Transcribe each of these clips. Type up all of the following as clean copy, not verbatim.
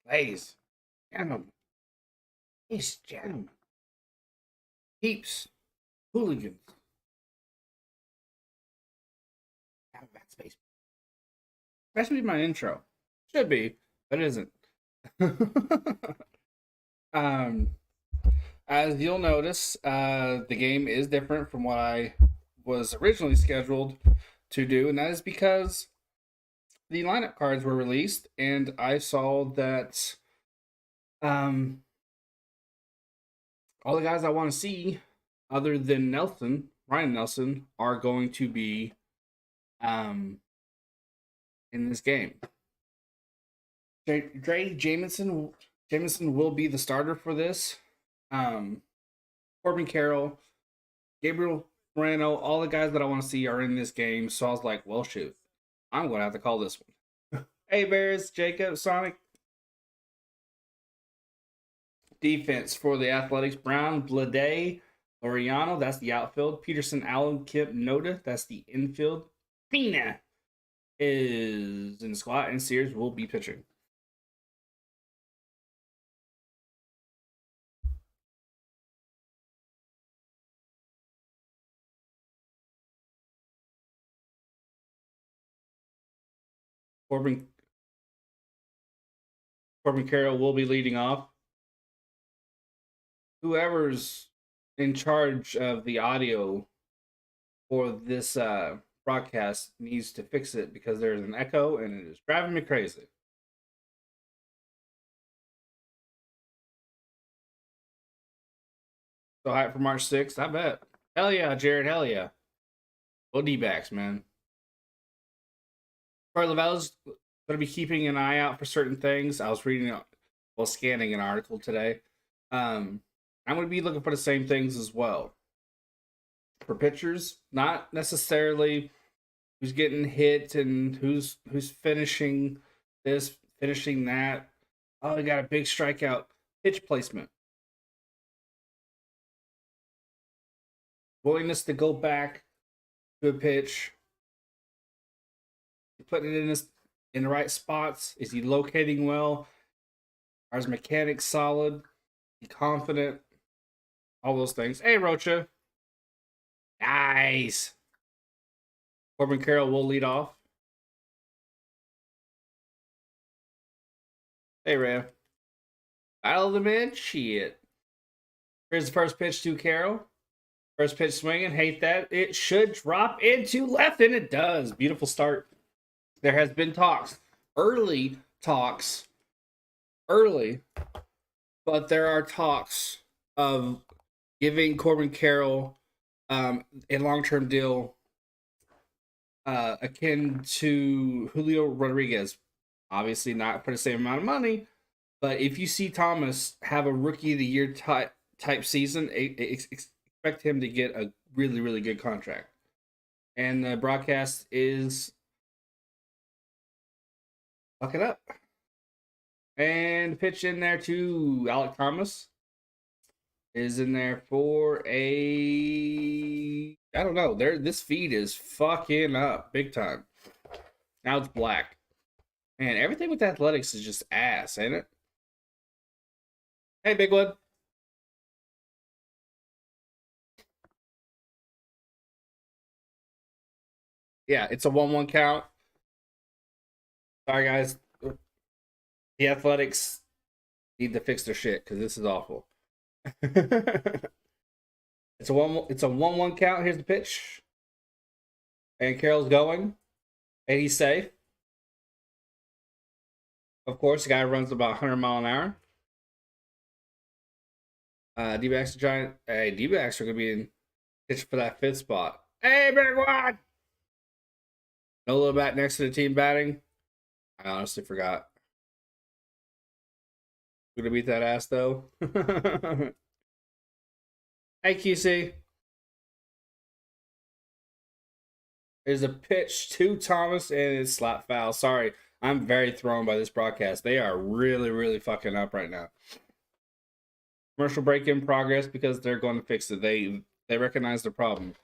Blaze. Gentlemen. Ladies, gentlemen. Peeps. Hooligans. Diamondbacks baseball. That should be my intro. Should be, but it isn't. um, as you'll notice, the game is different from what I was originally scheduled to do, and that is because the lineup cards were released, and I saw that um, all the guys I want to see, other than Ryan Nelson, are going to be in this game. Drey Jameson will be the starter for this. Corbin Carroll, Gabriel Moreno, all the guys that I want to see are in this game. So I was like, well, shoot, I'm going to have to call this one. Hey, Bears, Jacob, Sonic. Defense for the Athletics: Brown, Blade, Laureano, that's the outfield. Peterson, Allen, Kip, Noda, that's the infield. Pina is in the squad, and Sears will be pitching. Corbin Carroll will be leading off. Whoever's in charge of the audio for this broadcast needs to fix it because there's an echo and it is driving me crazy. So hype for March 6th, I bet. Hell yeah, Jared, hell yeah. Go D-backs, man. Corey Lavelle's going to be keeping an eye out for certain things. I was scanning an article today. I'm going to be looking for the same things as well. For pitchers, not necessarily who's getting hit and who's finishing this, finishing that. Oh, he got a big strikeout. Pitch placement. Willingness to go back to a pitch. Putting it in the right spots. Is he locating well? Are his mechanics solid? Is he confident? All those things. Hey, Rocha. Nice. Corbin Carroll will lead off. Hey, Ram. Battle of the man. Shit. Here's the first pitch to Carroll. First pitch swinging. Hate that. It should drop into left, and it does. Beautiful start. There has been early talks, but there are talks of giving Corbin Carroll a long-term deal akin to Julio Rodriguez. Obviously not for the same amount of money, but if you see Thomas have a Rookie of the Year type season, expect him to get a really, really good contract. And the broadcast is... Lock it up. And pitch in there to Alec Thomas. Is in there for a... I don't know. This feed is fucking up big time. Now it's black. Man, everything with athletics is just ass, ain't it? Hey, Big One. Yeah, it's a 1-1 count. Sorry, guys. The Athletics need to fix their shit because this is awful. It's a 1-1 count. Here's the pitch. And Carroll's going. And he's safe. Of course, the guy runs about 100 mile an hour. D-backs are trying. Hey, D-backs are going to be in pitch for that fifth spot. Hey, Big One! No little bat next to the team batting. I honestly forgot. We're going to beat that ass, though. Hey, QC. There's a pitch to Thomas, and it's slap foul. Sorry, I'm very thrown by this broadcast. They are really, really fucking up right now. Commercial break in progress because they're going to fix it. They recognize the problem.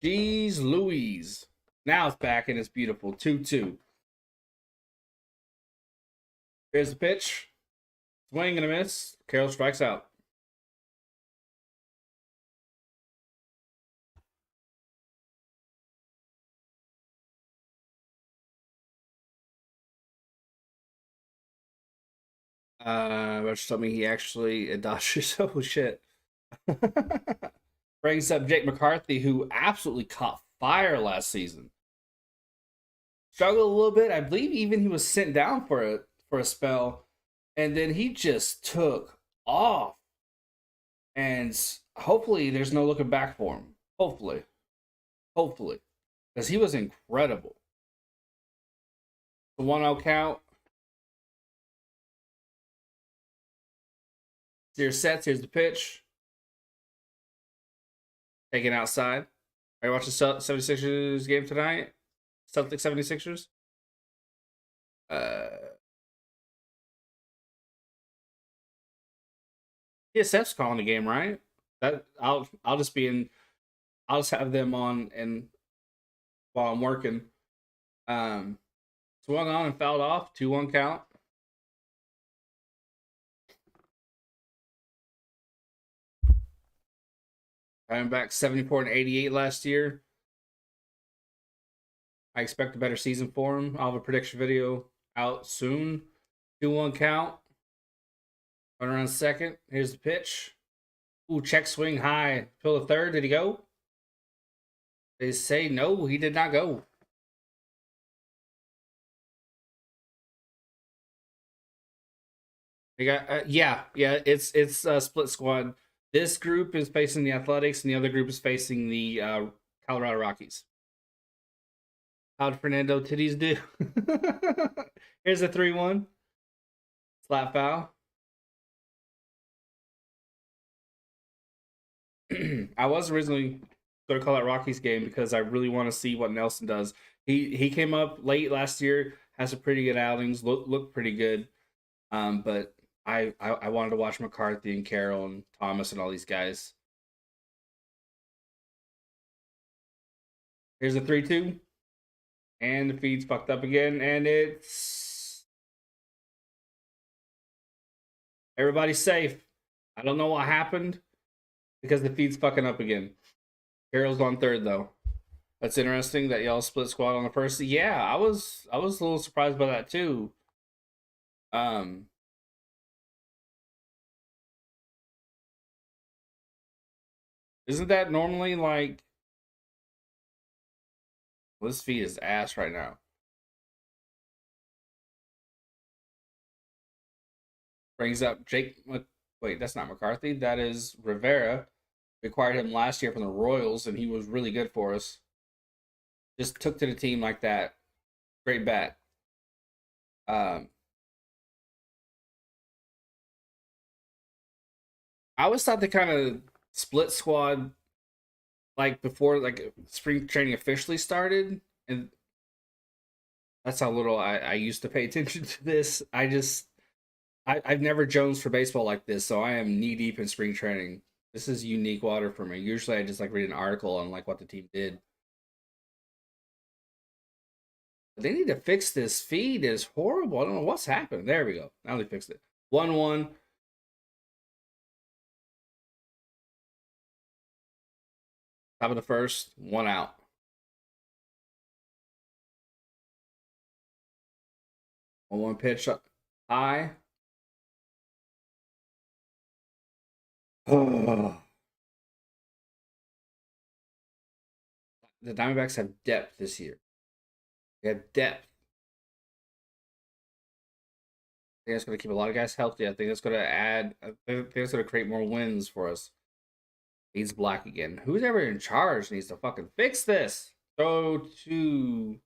Jeez Louise. Now it's back, and it's beautiful. 2-2. Here's the pitch. Swing and a miss. Carroll strikes out. Rocha told me he actually dodged. Oh shit. Brings up Jake McCarthy, who absolutely caught fire last season. Struggled a little bit. I believe even he was sent down for a spell, and then he just took off. And hopefully, there's no looking back for him. Hopefully, because he was incredible. The 1-0 count. Here's sets. Here's the pitch. Taken outside. Are you watching 76ers game tonight? Celtics 76ers? TSF's calling the game, right? That I'll just be in. I'll just have them on and while I'm working. Swung on and fouled off. 2-1 count. Diamondbacks 74 and 88 last year. I expect a better season for him. I'll have a prediction video out soon. 2-1 count. Run around second. Here's the pitch. Ooh, check swing high. Fill the third. Did he go? They say no, he did not go. They got yeah. It's split squad. This group is facing the Athletics, and the other group is facing the Colorado Rockies. How'd Fernando Titties do? Here's a 3-1. Slap foul. I was originally going to call that Rockies game because I really want to see what Nelson does. He came up late last year, has some pretty good outings, looked pretty good. But I wanted to watch McCarthy and Carroll and Thomas and all these guys. Here's a 3-2. And the feed's fucked up again, and it's everybody's safe. I don't know what happened because the feed's fucking up again. Carroll's on third though. That's interesting that y'all split squad on the first. Yeah, I was a little surprised by that too. Isn't that normally like this feed is ass right now? Brings up Jake. Wait, that's not McCarthy. That is Rivera. We acquired him last year from the Royals, and he was really good for us. Just took to the team like that. Great bat. I always thought they kind of split squad like before like spring training officially started, and that's how little I used to pay attention to this. I've never Jones for baseball like this, so I am knee deep in spring training. This is unique water for me. Usually I just like read an article on like what the team did. But they need to fix this feed. It's horrible. I don't know what's happened. There we go. Now they fixed it. 1-1. Top of the first, 1 out. 1-1 pitch high. Oh. The Diamondbacks have depth this year. They have depth. I think that's going to keep a lot of guys healthy. I think that's going to add. I think that's going to create more wins for us. He's black again. Who's ever in charge needs to fucking fix this. Throw to.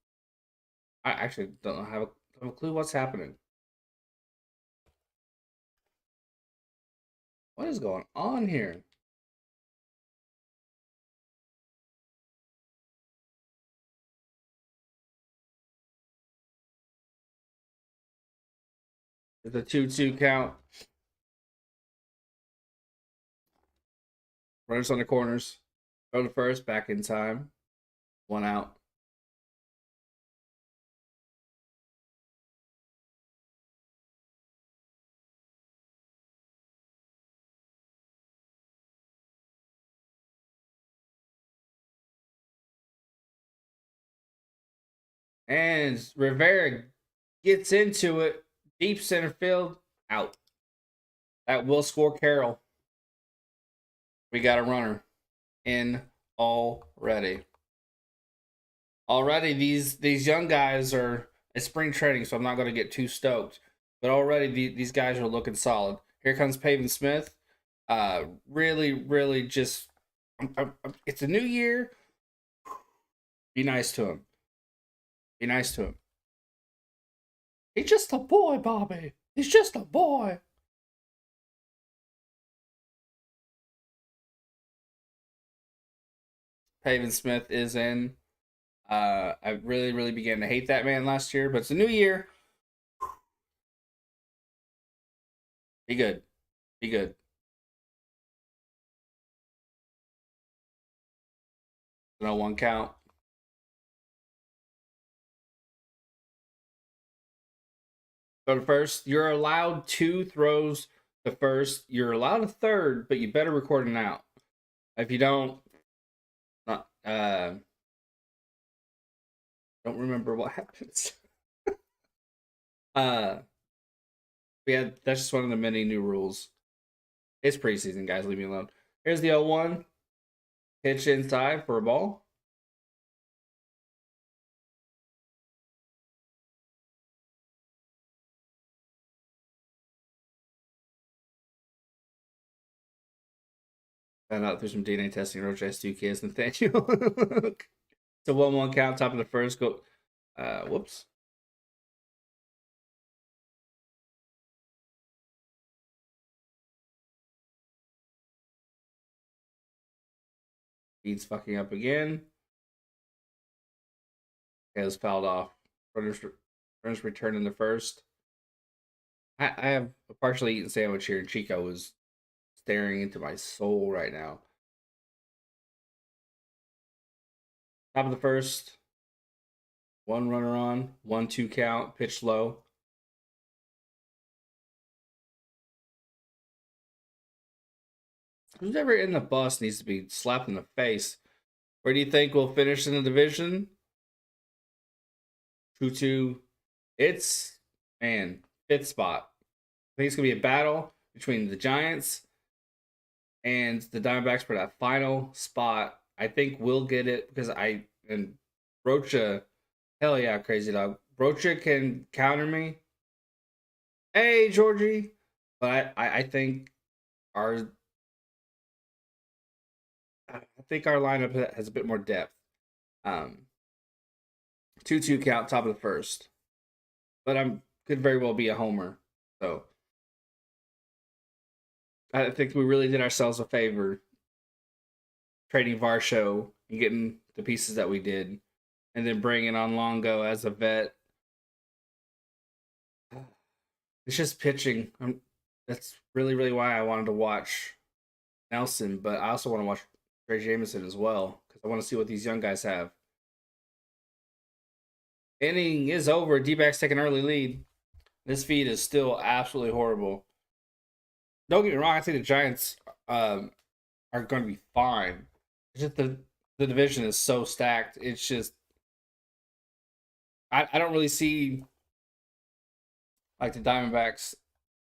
I actually don't have a clue what's happening. What is going on here? The 2-2 count. Runners on the corners. Throw to first, back in time. 1 out. And Rivera gets into it. Deep center field. Out. That will score Carroll. We got a runner in already. Already, these young guys are it's spring training, so I'm not going to get too stoked. But already, these guys are looking solid. Here comes Pavin Smith. Really, just it's a new year. Be nice to him. Be nice to him. He's just a boy, Bobby. He's just a boy. Pavin Smith is in. I really began to hate that man last year, but it's a new year. Be good. Be good. No one count. Go to first. You're allowed 2 throws to first. You're allowed a third, but you better record an out. If you don't, don't remember what happens. Yeah, that's just one of the many new rules. It's preseason, guys. Leave me alone. Here's the 0-1. Pitch inside for a ball. Found out through some DNA testing. Rocha Entertainment, Nathaniel. It's a 1-1 count, top of the first. Go. Whoops. Beats fucking up again. Has fouled off. Runners return in the first. I have a partially eaten sandwich here, and Chico is staring into my soul right now. Top of the first. 1 runner on. 1-2 count. Pitch low. Who's ever in the bus needs to be slapped in the face. Where do you think we'll finish in the division? 2-2. It's, man, 5th spot. I think it's going to be a battle between the Giants and the Diamondbacks for that final spot. I think we'll get it because and Rocha, hell yeah, crazy dog. Rocha can counter me. Hey, Georgie. But I think our lineup has a bit more depth. 2-2 count, top of the first. But could very well be a homer. So I think we really did ourselves a favor trading Varsho and getting the pieces that we did, and then bringing on Longo as a vet. It's just pitching. That's really why I wanted to watch Nelson, but I also want to watch Drey Jameson as well because I want to see what these young guys have. Inning is over. D-backs take an early lead. This feed is still absolutely horrible. Don't get me wrong. I think the Giants are going to be fine. It's just the division is so stacked. It's just I don't really see like the Diamondbacks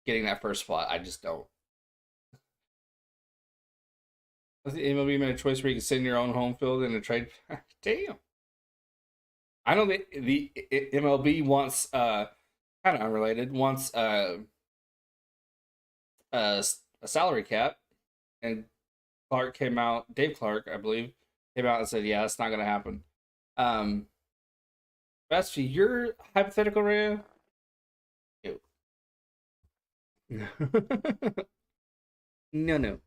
getting that first spot. I just don't. The MLB made a choice where you can sit in your own home field in a trade. Damn. I know the MLB wants kind of unrelated wants a salary cap, and Dave Clark, I believe, came out and said, "Yeah, that's not going to happen." As for your hypothetical, Rhea, no.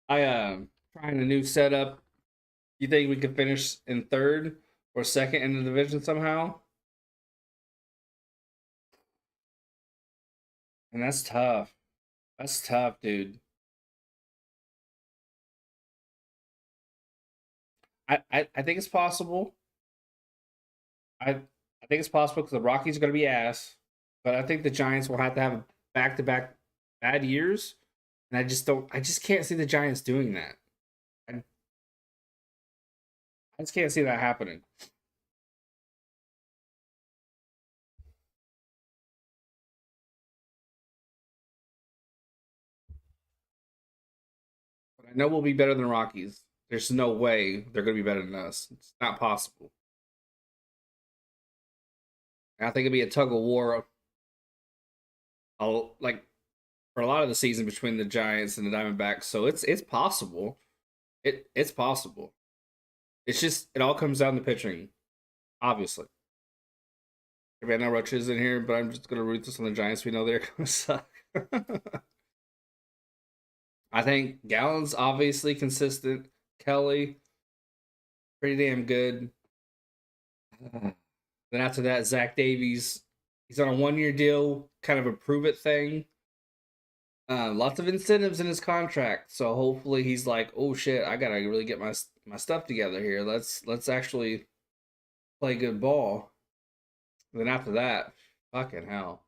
Trying a new setup. You think we could finish in 3rd or 2nd in the division somehow? And that's tough. That's tough, dude. I think it's possible. I think it's possible because the Rockies are going to be ass, but I think the Giants will have to have back-to-back bad years, and I just can't see the Giants doing that. just can't see that happening. But I know we'll be better than Rockies. There's no way they're going to be better than us. It's not possible. And I think it'll be a tug of war, like for a lot of the season between the Giants and the Diamondbacks. So it's possible. It's possible. It's just it all comes down to pitching, obviously. I mean, I know Rocha's in here, but I'm just gonna root this on the Giants. We know they're gonna suck. I think Gallen's obviously consistent. Kelly, pretty damn good. Then after that, Zach Davies, he's on a 1-year deal, kind of a prove it thing. Lots of incentives in his contract, so hopefully he's like, oh shit, I gotta really get my stuff together here. Let's actually play good ball. Then after that, fucking hell.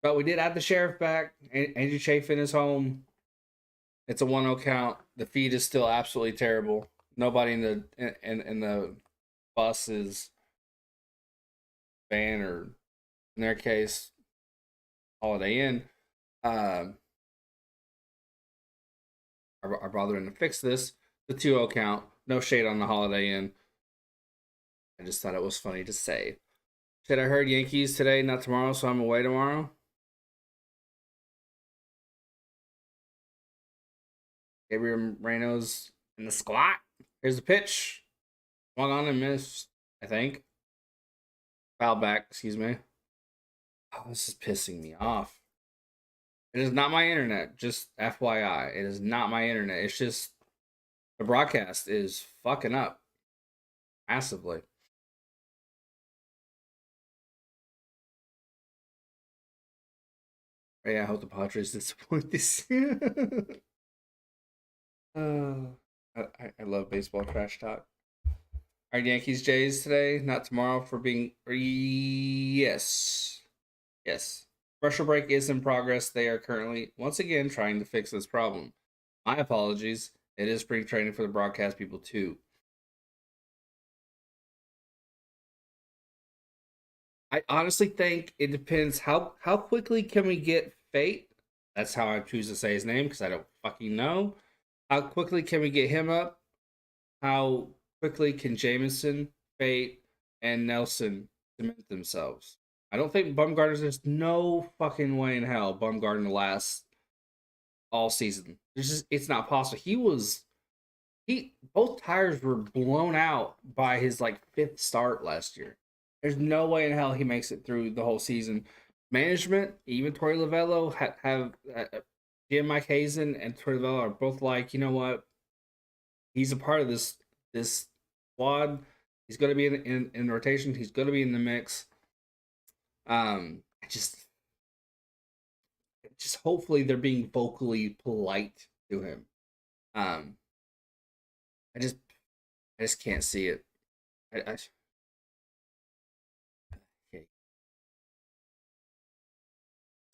But we did add the sheriff back. Andrew Chafin is home. It's a 1-0 count. The feed is still absolutely terrible. Nobody in the bus is van, or in their case, Holiday Inn. Are bothering to fix this. The 2-0 count. No shade on the Holiday Inn. I just thought it was funny to say. Shit, I heard Yankees today, not tomorrow, so I'm away tomorrow. Gabriel Moreno's in the squat. Here's the pitch. Swung on and missed, I think. Foul back, excuse me. Oh, this is pissing me off. It is not my internet, just FYI. It is not my internet. It's just the broadcast is fucking up massively. Yeah, I hope the Padres disappoint this year. I love baseball trash talk. All right, Yankees Jays today, not tomorrow for being. Yes. Yes. Commercial break is in progress. They are currently, once again, trying to fix this problem. My apologies. It is spring training for the broadcast people, too. I honestly think it depends how quickly can we get Fate. That's how I choose to say his name because I don't fucking know. How quickly can we get him up? How quickly can Jameson, Fate, and Nelson cement themselves? I don't think Bumgarner's. There's no fucking way in hell Bumgarner lasts all season. It's not possible. Both tires were blown out by his like 5th start last year. There's no way in hell he makes it through the whole season. Management, even Torey Lovello, have Jim Mike Hazen and Torey Lovello are both like, you know what? He's a part of this squad. He's going to be in rotation. He's going to be in the mix. Just hopefully they're being vocally polite to him. I just can't see it. Okay.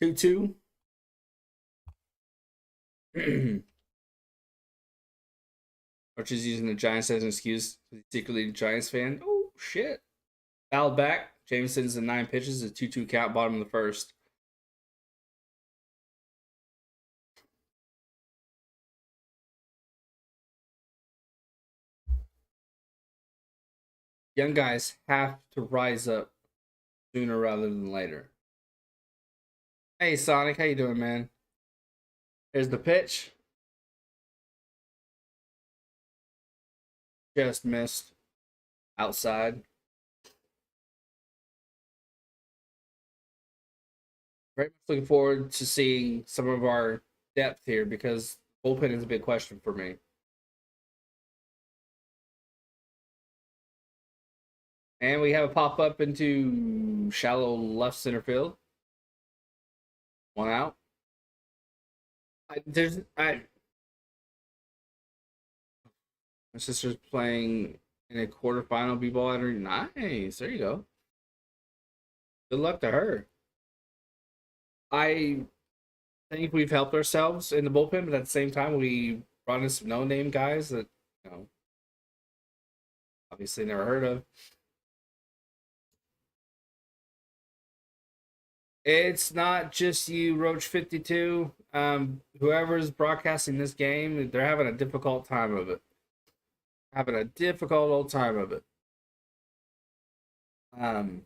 2-2. Which is using the Giants as an excuse. Secretly a Giants fan. Oh, shit. Fouled back. Jameson's in 9 pitches. A 2-2 count, bottom of the first. Young guys have to rise up sooner rather than later. Hey, Sonic. How you doing, man? Here's the pitch. Just missed. Outside. Very much looking forward to seeing some of our depth here because bullpen is a big question for me. And we have a pop up into shallow left center field. 1 out. My sister's playing in a quarterfinal b-ball at her. Nice. There you go. Good luck to her. I think we've helped ourselves in the bullpen, but at the same time, we brought in some no-name guys that, obviously never heard of. It's not just you, Roach 52. Whoever's broadcasting this game, they're having a difficult time of it. Having a difficult old time of it. Um,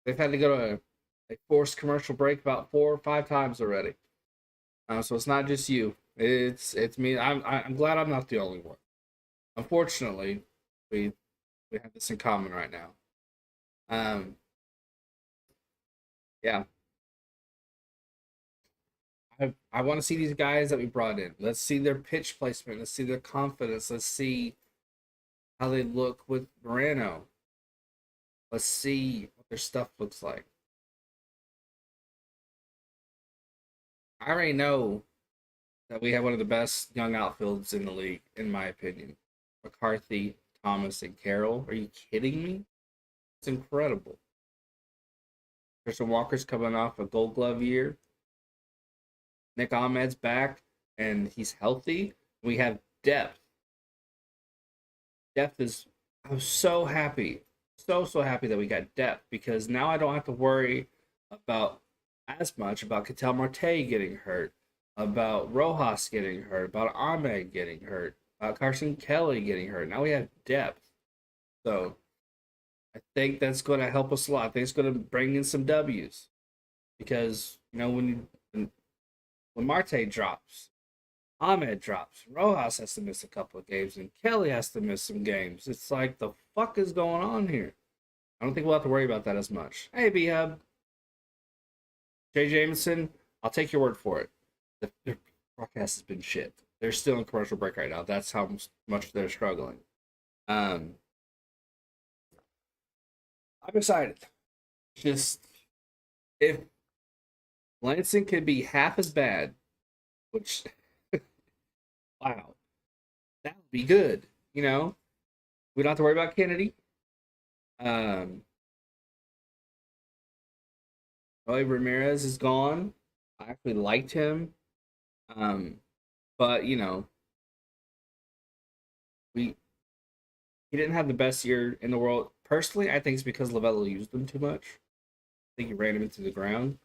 they've had to go to a forced commercial break about 4 or 5 times already. So it's not just you. It's me. I'm glad I'm not the only one. Unfortunately, we we have this in common right now. Um, yeah, I want to see these guys that we brought in. Let's see their pitch placement. Let's see their confidence. Let's see how they look with Moreno. Let's see what their stuff looks like. I already know that we have one of the best young outfields in the league, in my opinion. McCarthy, Thomas, and Carroll. Are you kidding me? It's incredible. Christian Walker's coming off a Gold Glove year. Nick Ahmed's back, and he's healthy. We have depth. Depth is. I'm so happy, so happy that we got depth because now I don't have to worry about as much about Ketel Marte getting hurt, about Rojas getting hurt, about Ahmed getting hurt, about Carson Kelly getting hurt. Now we have depth, so I think that's going to help us a lot. I think it's going to bring in some W's because when Marte drops, Ahmed drops, Rojas has to miss a couple of games, and Kelly has to miss some games. It's like the fuck is going on here? I don't think we'll have to worry about that as much. Hey, B Hub, Drey Jameson, I'll take your word for it. The broadcast has been shit. They're still in commercial break right now. That's how much they're struggling. Um, I'm excited. Just if Lansing could be half as bad, which wow, that would be good. You know, we don't have to worry about Kennedy. Um, Roy Ramirez is gone. I actually liked him. Um, but we he didn't have the best year in the world. Personally, I think it's because Lavello used him too much. I think he ran him into the ground.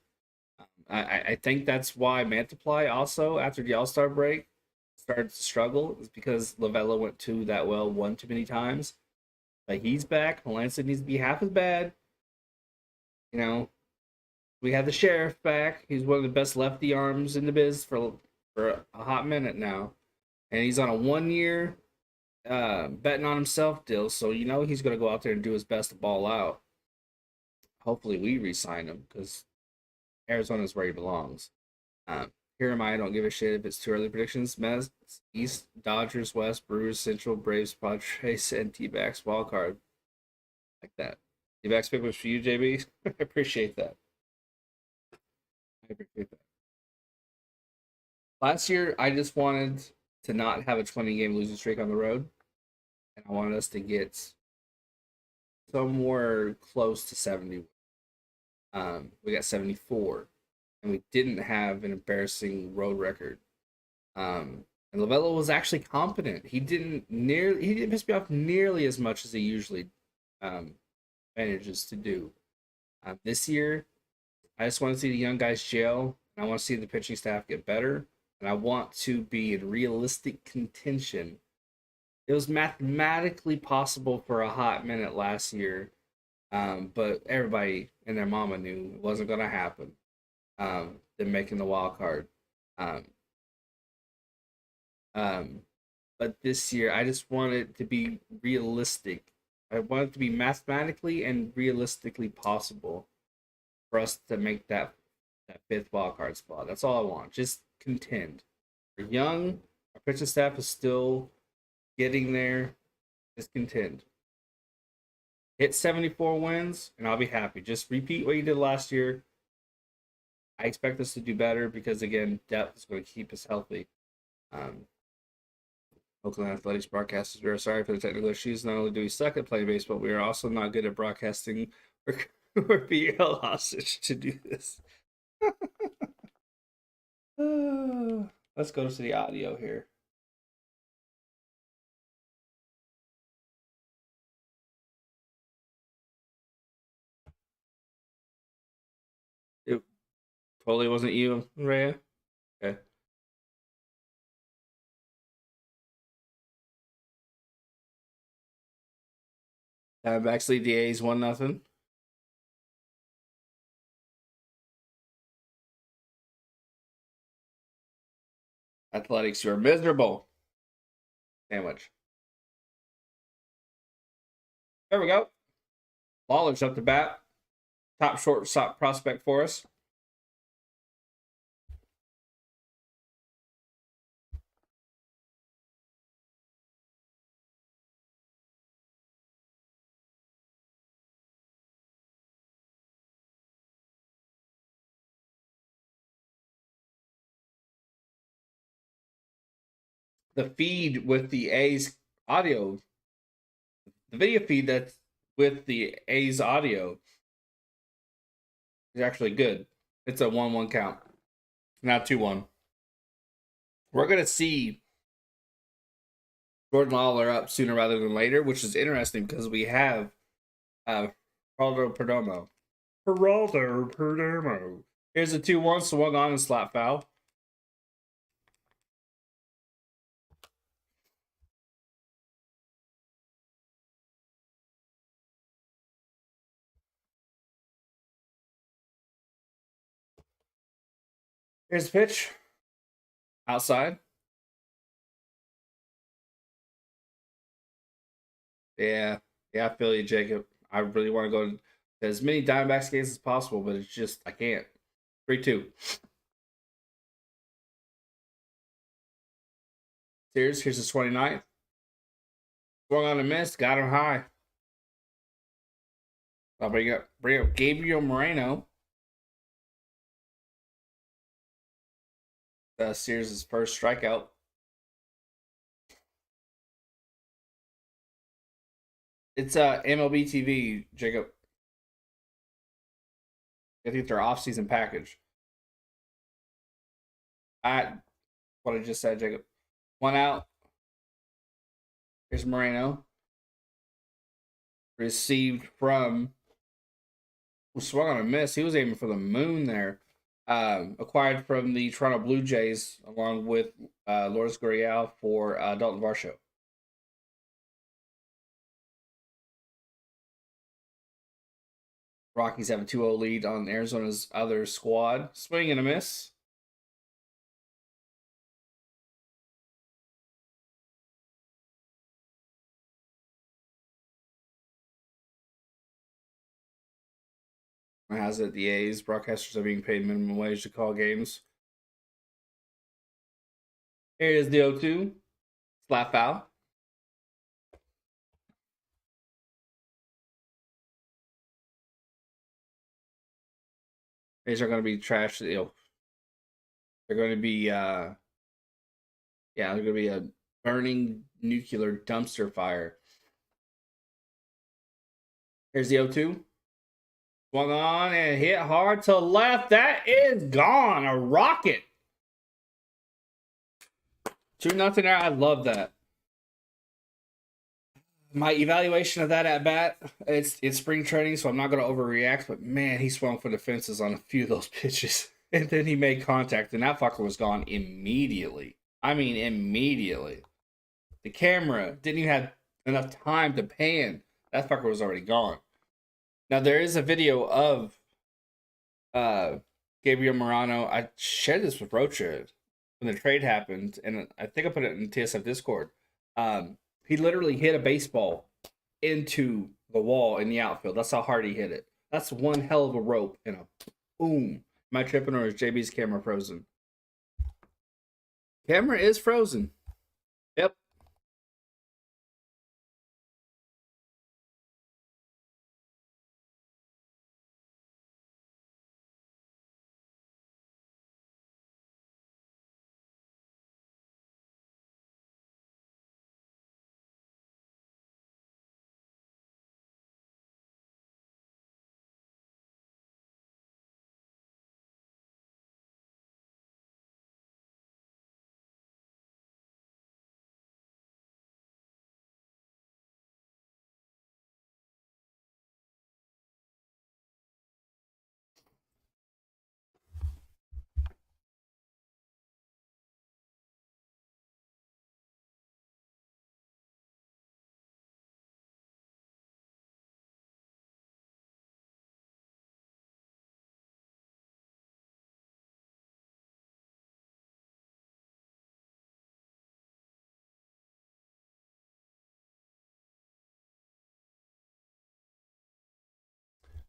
I think that's why Mantiply also after the All Star break started to struggle is because Lavello went too that well one too many times. But he's back. Melanson needs to be half as bad. You know, we have the sheriff back. He's one of the best lefty arms in the biz for a hot minute now, and he's on a 1 year betting on himself deal. So he's going to go out there and do his best to ball out. Hopefully, we re-sign him because Arizona's where he belongs. Here am I. Don't give a shit if it's too early predictions. Mets, East, Dodgers, West, Brewers, Central, Braves, Padres, and T-backs wild card. Like that. T-backs pick was for you, JB. I appreciate that. I appreciate that. Last year, I just wanted to not have a 20 game losing streak on the road, and I wanted us to get somewhere close to 70. We got 74, and we didn't have an embarrassing road record. And Lavello was actually competent. He didn't piss me off nearly as much as he usually um, manages to do. This year, I just want to see the young guys gel, and I want to see the pitching staff get better, and I want to be in realistic contention. It was mathematically possible for a hot minute last year, but everybody and their mama knew it wasn't going to happen. Them making the wild card. Um, um, but this year, I just want it to be realistic. I want it to be mathematically and realistically possible for us to make that fifth wild card spot. That's all I want. Just contend. We're young. Our pitching staff is still getting there. Just contend. Hit 74 wins, and I'll be happy. Just repeat what you did last year. I expect us to do better because, again, depth is going to keep us healthy. Um, Oakland Athletics broadcasters, we are sorry for the technical issues. Not only do we suck at playing baseball, we are also not good at broadcasting. We're being held hostage to do this. Let's go to the audio here. Totally wasn't you, Rhea? Okay. Diamondbacks lead the A's 1-0. Athletics, you're miserable. Sandwich. There we go. Lawler's up to bat. Top shortstop prospect for us. The feed with the A's audio, the video feed that's with the A's audio is actually good. It's a 1-1 count, not 2-1. We're going to see Jordan Lawler up sooner rather than later, which is interesting because we have Geraldo Perdomo. Geraldo Perdomo. Here's a 2-1, swung on and slap foul. Here's the pitch. Outside. Yeah. Yeah, I feel you, Jacob. I really want to go to as many Diamondbacks games as possible, but it's just, I can't. 3-2. Here's the 29th. Swung on a miss, got him high. I'll bring up Gabriel Moreno. Sears' first strikeout. It's MLB TV, Jacob. I think their off-season package. What I just said, Jacob. 1 out. Here's Moreno. Received from. Swung on a miss. He was aiming for the moon there. Acquired from the Toronto Blue Jays along with Lourdes Gurriel for Dalton Varsho. Rockies have a 2-0 lead on Arizona's other squad. Swing and a miss. Has it the A's broadcasters are being paid minimum wage to call games. Here is the 0-2. Slap foul. A's are going to be trash. They're going to be they're going to be a burning nuclear dumpster fire. Here's the 0-2. Swung on and hit hard to left. That is gone. A rocket. 2-0 there. I love that. My evaluation of that at bat, it's spring training, so I'm not going to overreact, but man, he swung for the fences on a few of those pitches. And then he made contact, and that fucker was gone immediately. I mean, immediately. The camera didn't even have enough time to pan. That fucker was already gone. Now, there is a video of Gabriel Moreno. I shared this with Rocha when the trade happened, and I think I put it in TSF Discord. He literally hit a baseball into the wall in the outfield. That's how hard he hit it. That's one hell of a rope and a boom. Am I tripping or is JB's camera frozen? Camera is frozen. Yep.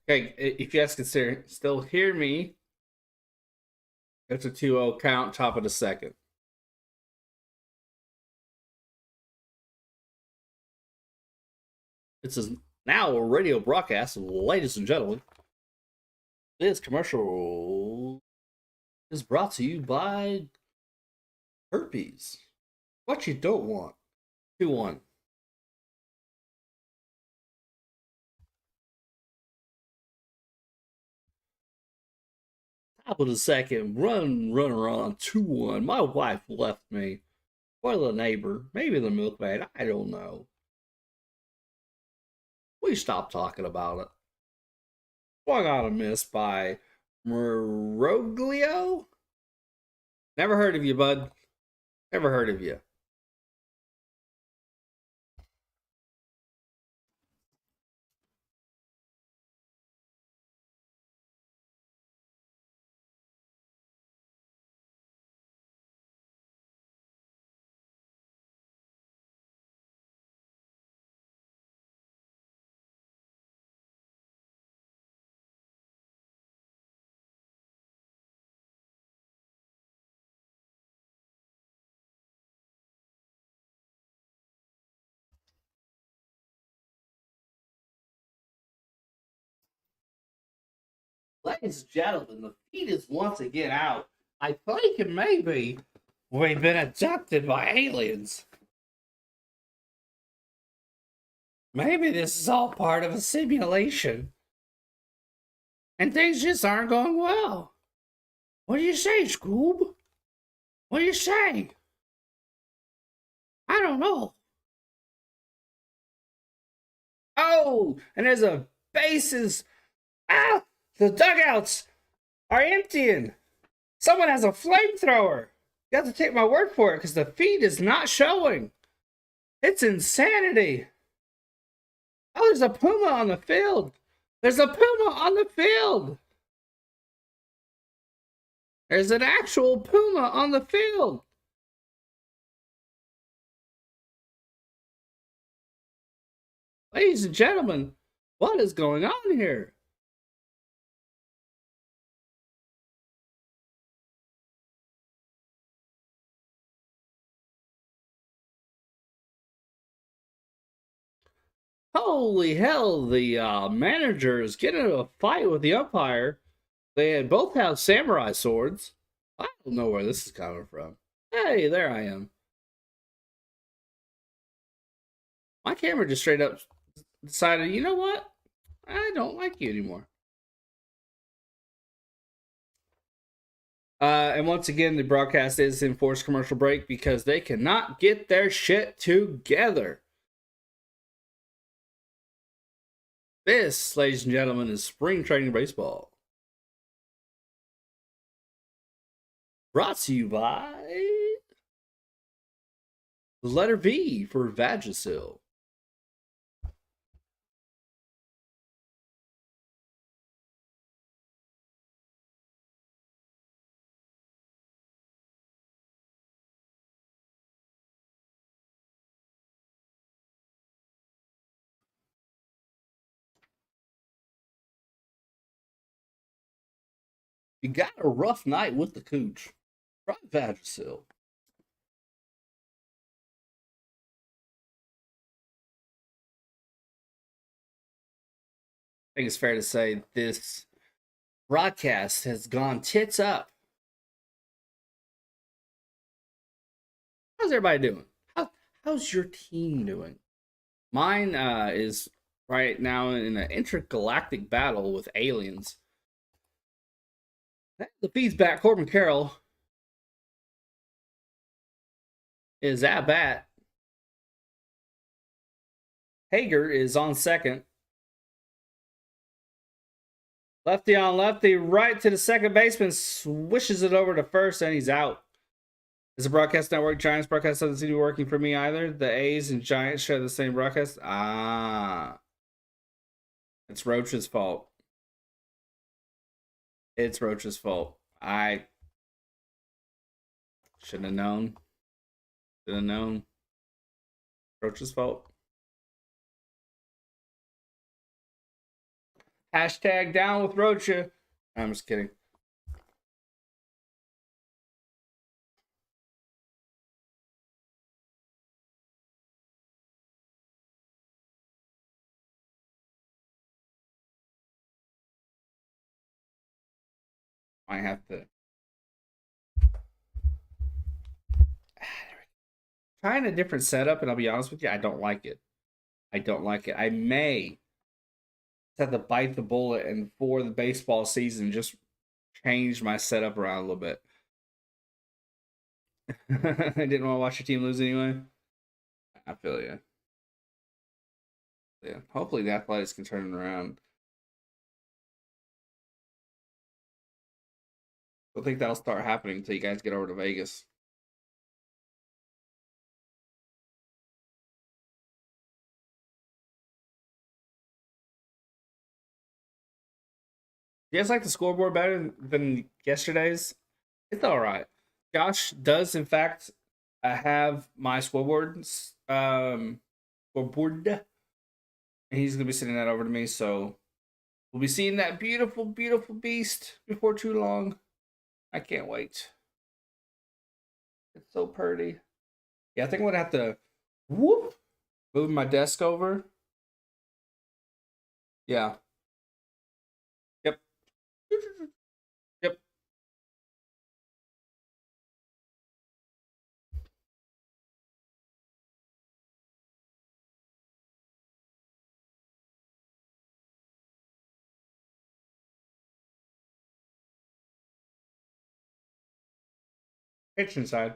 Okay, if you guys can still hear me, it's a 2-0 count, top of the second. This is now a radio broadcast, ladies and gentlemen. This commercial is brought to you by herpes. What you don't want. 2-1. Top of the second, runner on 2-1. My wife left me. Or the neighbor, maybe the milkmaid, I don't know. We stopped talking about it. Swung on a miss by Moroglio. Never heard of you, bud. Never heard of you. Ladies and gentlemen, the feed is once again out. I think it may be we've been abducted by aliens. Maybe this is all part of a simulation. And things just aren't going well. What do you say, Scoob? What do you say? I don't know. Oh, and there's a bases. Ah, the dugouts are emptying. Someone has a flamethrower. You have to take my word for it because the feed is not showing. It's insanity. Oh, there's a puma on the field. There's a puma on the field. There's an actual puma on the field. Ladies and gentlemen, what is going on here? Holy hell, the manager is getting into a fight with the umpire. They both have samurai swords. I don't know where this is coming from. Hey, there I am. My camera just straight up decided, you know what? I don't like you anymore. And once again, the broadcast is in forced commercial break because they cannot get their shit together. This, ladies and gentlemen, is spring training baseball. Brought to you by the letter V for Vagisil. You got a rough night with the cooch. Try Vagisil. I think it's fair to say this broadcast has gone tits up. How's everybody doing? How's your team doing? Mine is right now in an intergalactic battle with aliens. The feed's back. Corbin Carroll is at bat. Hager is on second. Lefty on lefty, right to the second baseman, swishes it over to first, and he's out. Is the broadcast network Giants broadcast doesn't seem to be working for me either? The A's and Giants share the same broadcast? It's Rocha's fault. It's Rocha's fault. I should have known. Should have known. Rocha's fault. Hashtag down with Rocha. I'm just kidding. I have to trying a different setup, and I'll be honest with you, I don't like it. I don't like it. I may have to bite the bullet and for the baseball season just change my setup around a little bit. I didn't want to watch your team lose anyway. I feel you. Yeah. Hopefully the Athletics can turn it around. I don't think that'll start happening until you guys get over to Vegas. You guys like the scoreboard better than yesterday's? It's all right. Josh does, in fact, have my scoreboard, scoreboard, and he's gonna be sending that over to me. So we'll be seeing that beautiful, beautiful beast before too long. I can't wait. It's so pretty. Yeah, I think I'm gonna have to move my desk over. Yeah. Yep. Yep. Kitchen side.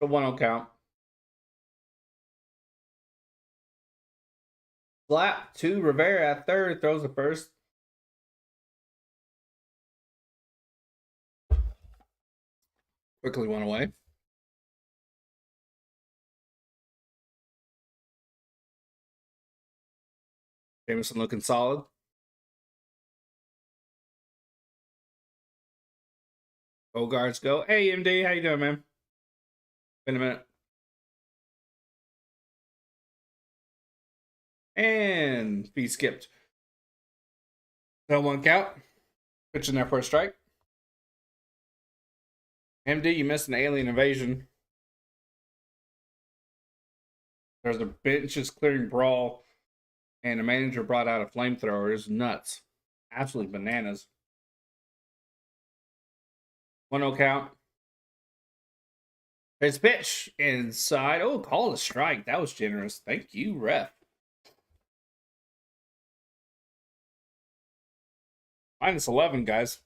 The 1-0 count. Slap to Rivera at third. Throws the first. Quickly went away. Jameson looking solid. Bogarts go. Hey, MD. How you doing, man? Been a minute. And he skipped. No 1 count. Pitching there for a strike. MD, you missed an alien invasion. There's a benches clearing brawl, and the manager brought out a flamethrower. It's nuts. Absolutely bananas. 1-0 count. His pitch inside. Oh, call a strike. That was generous. Thank you, ref. -11, guys.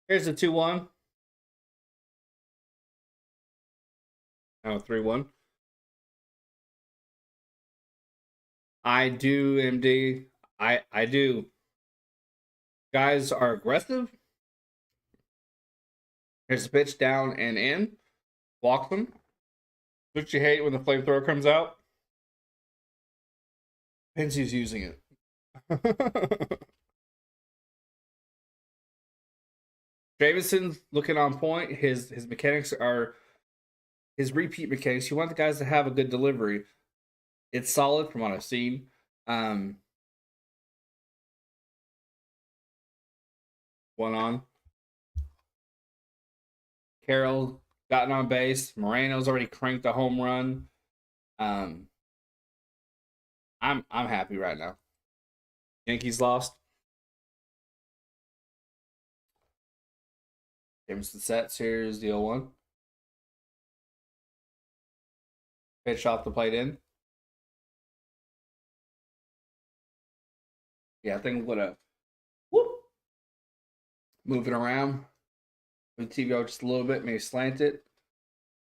Here's the 2-1. Oh, 3-1. I do, MD. I do. Guys are aggressive. Here's the pitch down and in. Walk them. What you hate when the flamethrower comes out? Pensie's using it. Jameson's looking on point. His mechanics are his repeat mechanics. You want the guys to have a good delivery. It's solid from what I've seen. One on. Carroll gotten on base. Moreno's already cranked a home run. I'm happy right now. Yankees lost. Jameson sets. Here's the 0-1. Pitch off the plate in. Yeah, I think I'm gonna move it around. Move the TV out just a little bit, maybe slant it.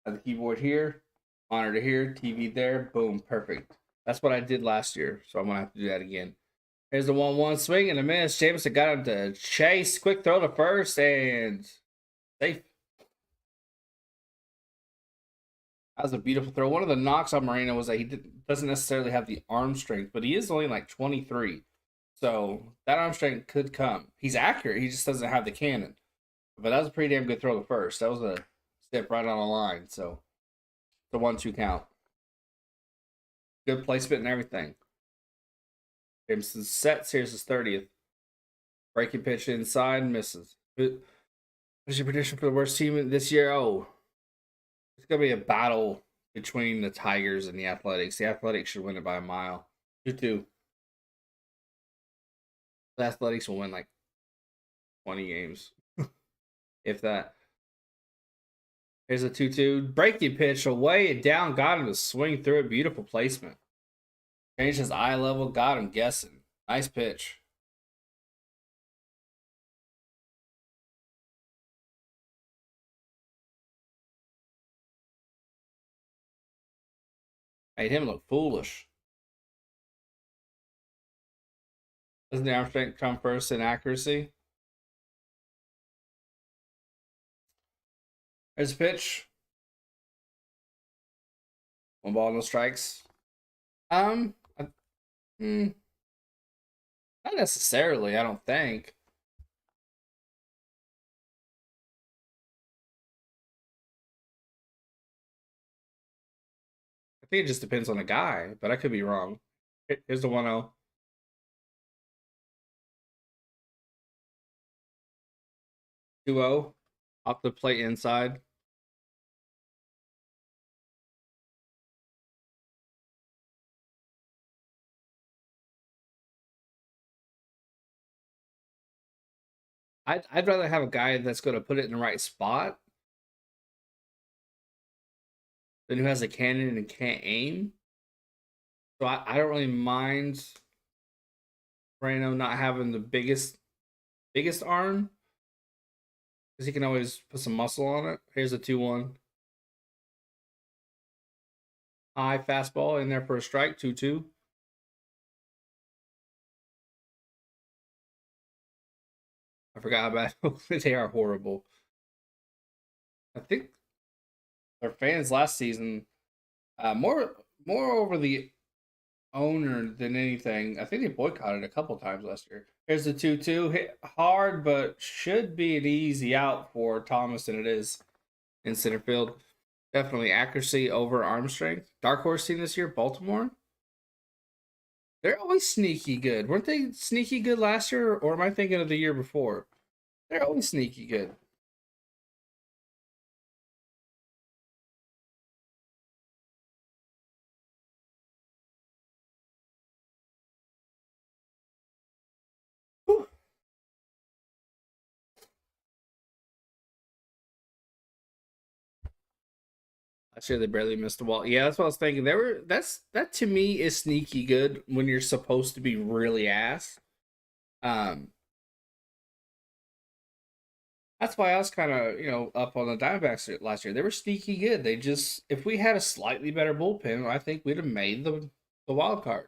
Have the keyboard here, monitor here, TV there. Boom, perfect. That's what I did last year, so I'm gonna have to do that again. Here's the 1-1 swing and a miss. Jameson got him to chase. Quick throw to first and safe. That was a beautiful throw. One of the knocks on Moreno was that he doesn't necessarily have the arm strength, but he is only like 23. So that arm strength could come. He's accurate. He just doesn't have the cannon. But that was a pretty damn good throw to first. That was a step right on the line. So the 1-2 count. Good placement and everything. Jameson sets. Here's his 30th. Breaking pitch inside, misses. What's your prediction for the worst team this year? Oh, it's going to be a battle between the Tigers and the Athletics. The Athletics should win it by a mile. 2-2. The Athletics will win like 20 games, if that. Here's a 2-2. Breaking pitch away and down. Got him to swing through it. Beautiful placement. Changed his eye level. Got him guessing. Nice pitch. Made him look foolish. Doesn't the arm strength come first in accuracy? There's a pitch. 1 ball, no strikes. I, not necessarily, I don't think. I think it just depends on the guy, but I could be wrong. Here's the 1-0. Off the plate inside. I'd rather have a guy that's going to put it in the right spot than who has a cannon and can't aim. So I don't really mind Reno not having the biggest arm, because he can always put some muscle on it. Here's a 2-1. High fastball in there for a strike. 2-2. I forgot how bad they are. Horrible. I think their fans last season, more over the owner than anything. I think they boycotted a couple times last year. Here's the 2-2. Hit hard, but should be an easy out for Thomas, and it is in center field. Definitely accuracy over arm strength. Dark horse team this year, Baltimore. They're always sneaky good. Weren't they sneaky good last year, or am I thinking of the year before? They're always sneaky good. Whew. Last year they barely missed the wall. Yeah, that's what I was thinking. That to me is sneaky good when you're supposed to be really ass. Um, that's why I was kind of up on the Diamondbacks last year. They were sneaky good. They just, if we had a slightly better bullpen, I think we'd have made the wild card.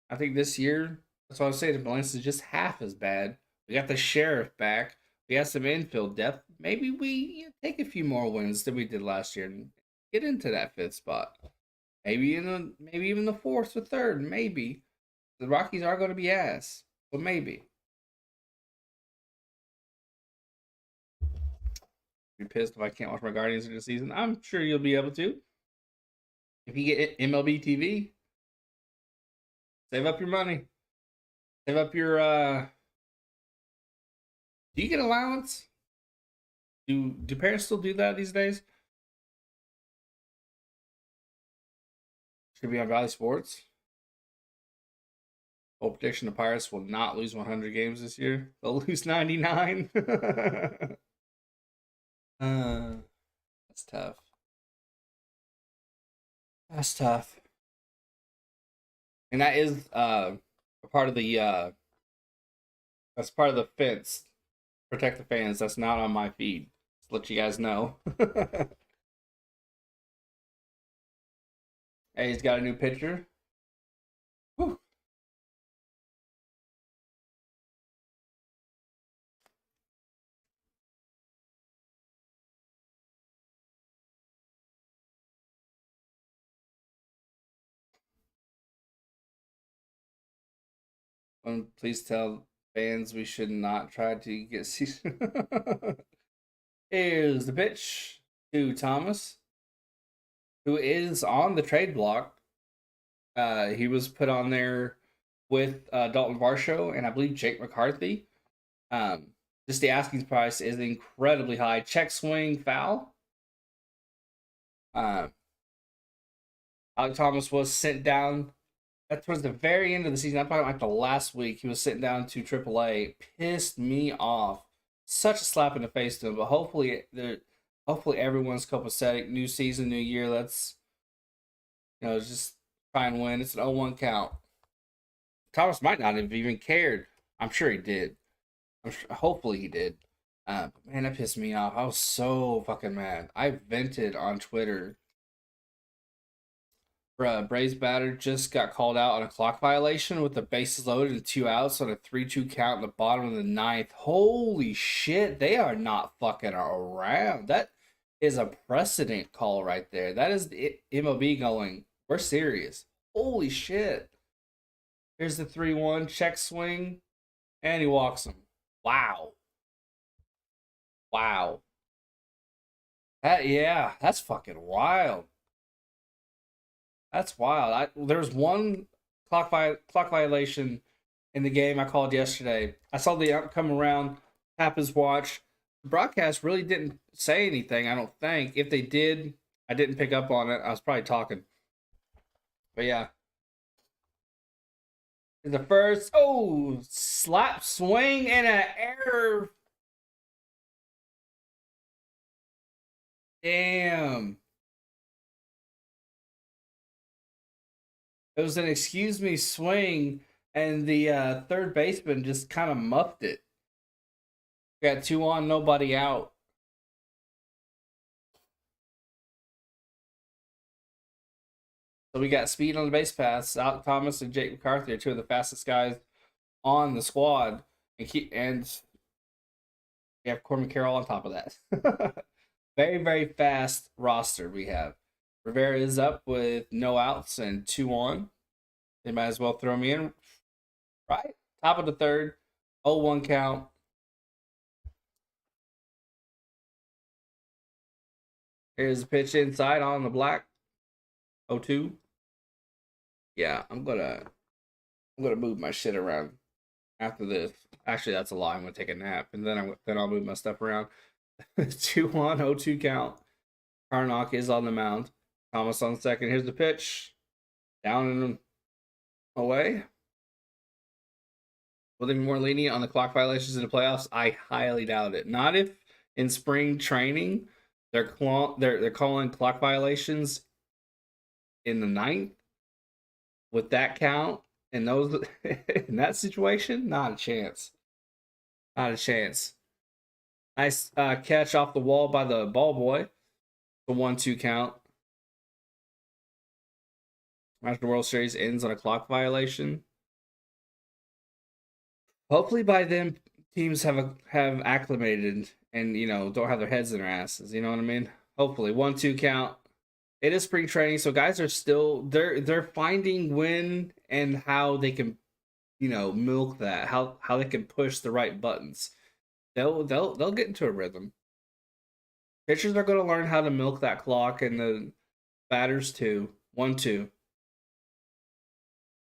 I think this year, that's why I was saying the balance is just half as bad. We got the sheriff back. We got some infield depth. Maybe we take a few more wins than we did last year and get into that 5th spot. Maybe maybe even the 4th or 3rd. Maybe the Rockies are going to be ass, but maybe. Be pissed if I can't watch my Guardians in the season. I'm sure you'll be able to. If you get MLB TV, save up your money. Save up your do you get allowance? Do parents still do that these days? Should be on Valley Sports. Bold prediction: the Pirates will not lose 100 games this year. They'll lose 99. That's tough. That's tough. And that is a part of the that's part of the fence. Protect the fans. That's not on my feed. Just let you guys know. Hey, he's got a new picture. Whew. Please tell Fans, we should not try to get season. Here's the pitch to Thomas, who is on the trade block. He was put on there with Dalton Varsho and I believe Jake McCarthy. Just the asking price is incredibly high. Check swing foul. Alec Thomas was sent down. That towards the very end of the season. I'm talking like the last week. He was sent down to AAA. Pissed me off. Such a slap in the face to him. But hopefully everyone's copacetic. New season, new year. Let's just try and win. It's an 0-1 count. Thomas might not have even cared. I'm sure he did. Hopefully he did. Man, that pissed me off. I was so fucking mad. I vented on Twitter. Braves batter just got called out on a clock violation with the bases loaded and 2 outs on a 3-2 count in the bottom of the ninth. Holy shit, they are not fucking around. That is a precedent call right there. That is the MLB going, we're serious. Holy shit. Here's the 3-1 check swing, and he walks him. Wow. That's fucking wild. That's wild. There's one clock violation in the game I called yesterday. I saw the ump come around, tap his watch. The broadcast really didn't say anything, I don't think. If they did, I didn't pick up on it. I was probably talking. But yeah. The first, slap swing and an error. Damn. It was an excuse me swing, and the third baseman just kind of muffed it. Got 2 on, nobody out. So we got speed on the base paths. Alec Thomas and Jake McCarthy are 2 of the fastest guys on the squad, and we have Corbin Carroll on top of that. Very, very fast roster we have. Rivera is up with no outs and 2 on. They might as well throw me in. Right? Top of the third. 0-1 count. Here's the pitch inside on the black. 0-2. Yeah, I'm gonna move my shit around after this. Actually, that's a lie. I'm gonna take a nap and then I'll move my stuff around. 2-1, 0-2 count. Carnock is on the mound. Thomas on second. Here's the pitch. Down and away. Will they be more lenient on the clock violations in the playoffs? I highly doubt it. Not if in spring training they're calling clock violations in the ninth with that count and those in that situation. Not a chance. Not a chance. Nice catch off the wall by the ball boy. The 1-2 count. After the World Series ends on a clock violation. Hopefully by then teams have acclimated and don't have their heads in their asses. You know what I mean? Hopefully 1-2 count. It is spring training, so guys are still they're finding when and how they can milk that, how they can push the right buttons. They'll get into a rhythm. Pitchers are going to learn how to milk that clock, and the batters too. 1-2.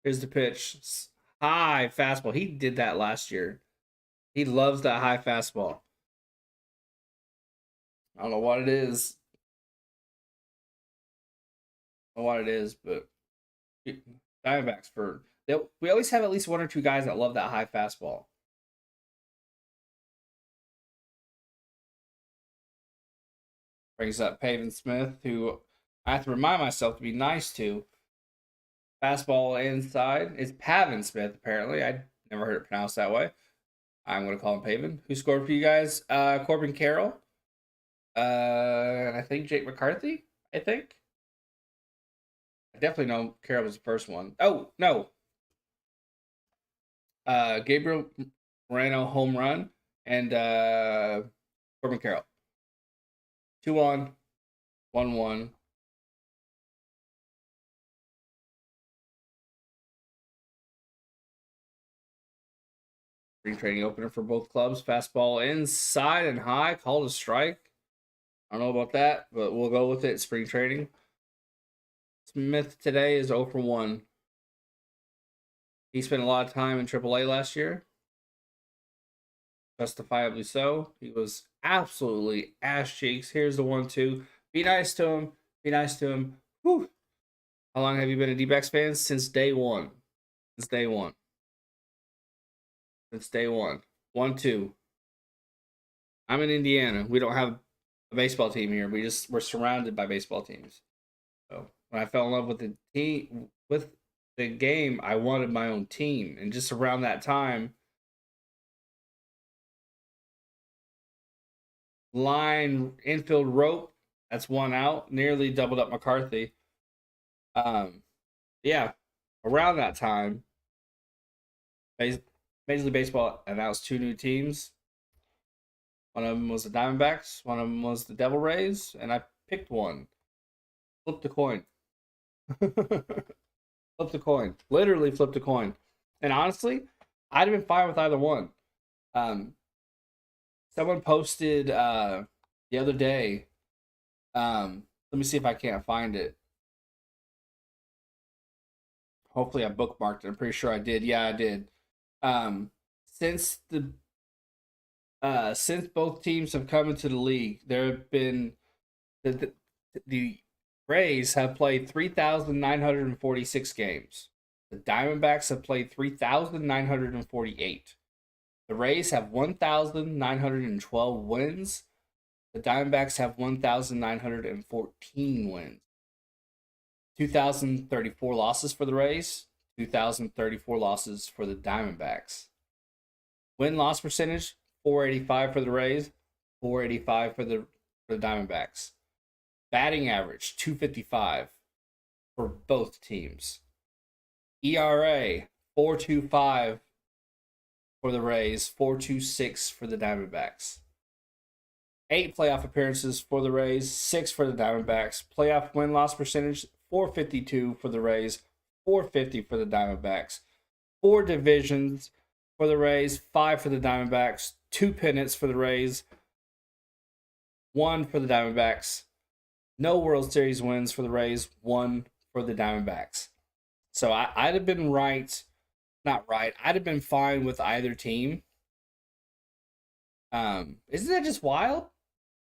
Here's the pitch. High fastball. He did that last year. He loves that high fastball. I don't know what it is. But Diamondbacks we always have at least 1 or 2 guys that love that high fastball. Brings up Pavin Smith, who I have to remind myself to be nice to. Fastball inside. It's Pavin Smith, apparently. I never heard it pronounced that way. I'm going to call him Pavin. Who scored for you guys? Corbin Carroll. And I think Jake McCarthy, I think. I definitely know Carroll was the first one. Oh, no. Gabriel Moreno home run and Corbin Carroll. 2 on, 1-1. Spring training opener for both clubs. Fastball inside and high, called a strike. I don't know about that, but we'll go with it. Spring training. Smith today is 0 for 1. He spent a lot of time in AAA last year. Justifiably so. He was absolutely ass cheeks. Here's the 1-2. Be nice to him. Be nice to him. Whew. How long have you been a D-backs fan? Since day one. Since day one. Since day one. 1-2. I'm in Indiana. We don't have a baseball team here. We're surrounded by baseball teams. So when I fell in love with the game, I wanted my own team. And just around that time, line infield rope, that's 1 out, nearly doubled up McCarthy. Yeah, around that time, Major League Baseball announced 2 new teams. One of them was the Diamondbacks, one of them was the Devil Rays, and I picked one. Flipped a coin. Flipped a coin. Literally flipped a coin. And honestly, I'd have been fine with either one. Someone posted the other day. Let me see if I can't find it. Hopefully I bookmarked it. I'm pretty sure I did. Yeah, I did. Since both teams have come into the league, there have been the Rays have played 3,946 games. The Diamondbacks have played 3,948. The Rays have 1,912 wins. The Diamondbacks have 1,914 wins. 2,034 losses for the Rays. 2,034 losses for the Diamondbacks. Win-loss percentage, 485 for the Rays, 485 for the Diamondbacks. Batting average, 255 for both teams. ERA, 4.25 for the Rays, 4.26 for the Diamondbacks. 8 playoff appearances for the Rays, 6 for the Diamondbacks. Playoff win-loss percentage, 452 for the Rays, 450 for the Diamondbacks. 4 divisions for the Rays, 5 for the Diamondbacks. 2 pennants for the Rays, 1 for the Diamondbacks. No World Series wins for the Rays, 1 for the Diamondbacks. So I'd have been right. Not right. I'd have been fine with either team. Isn't that just wild?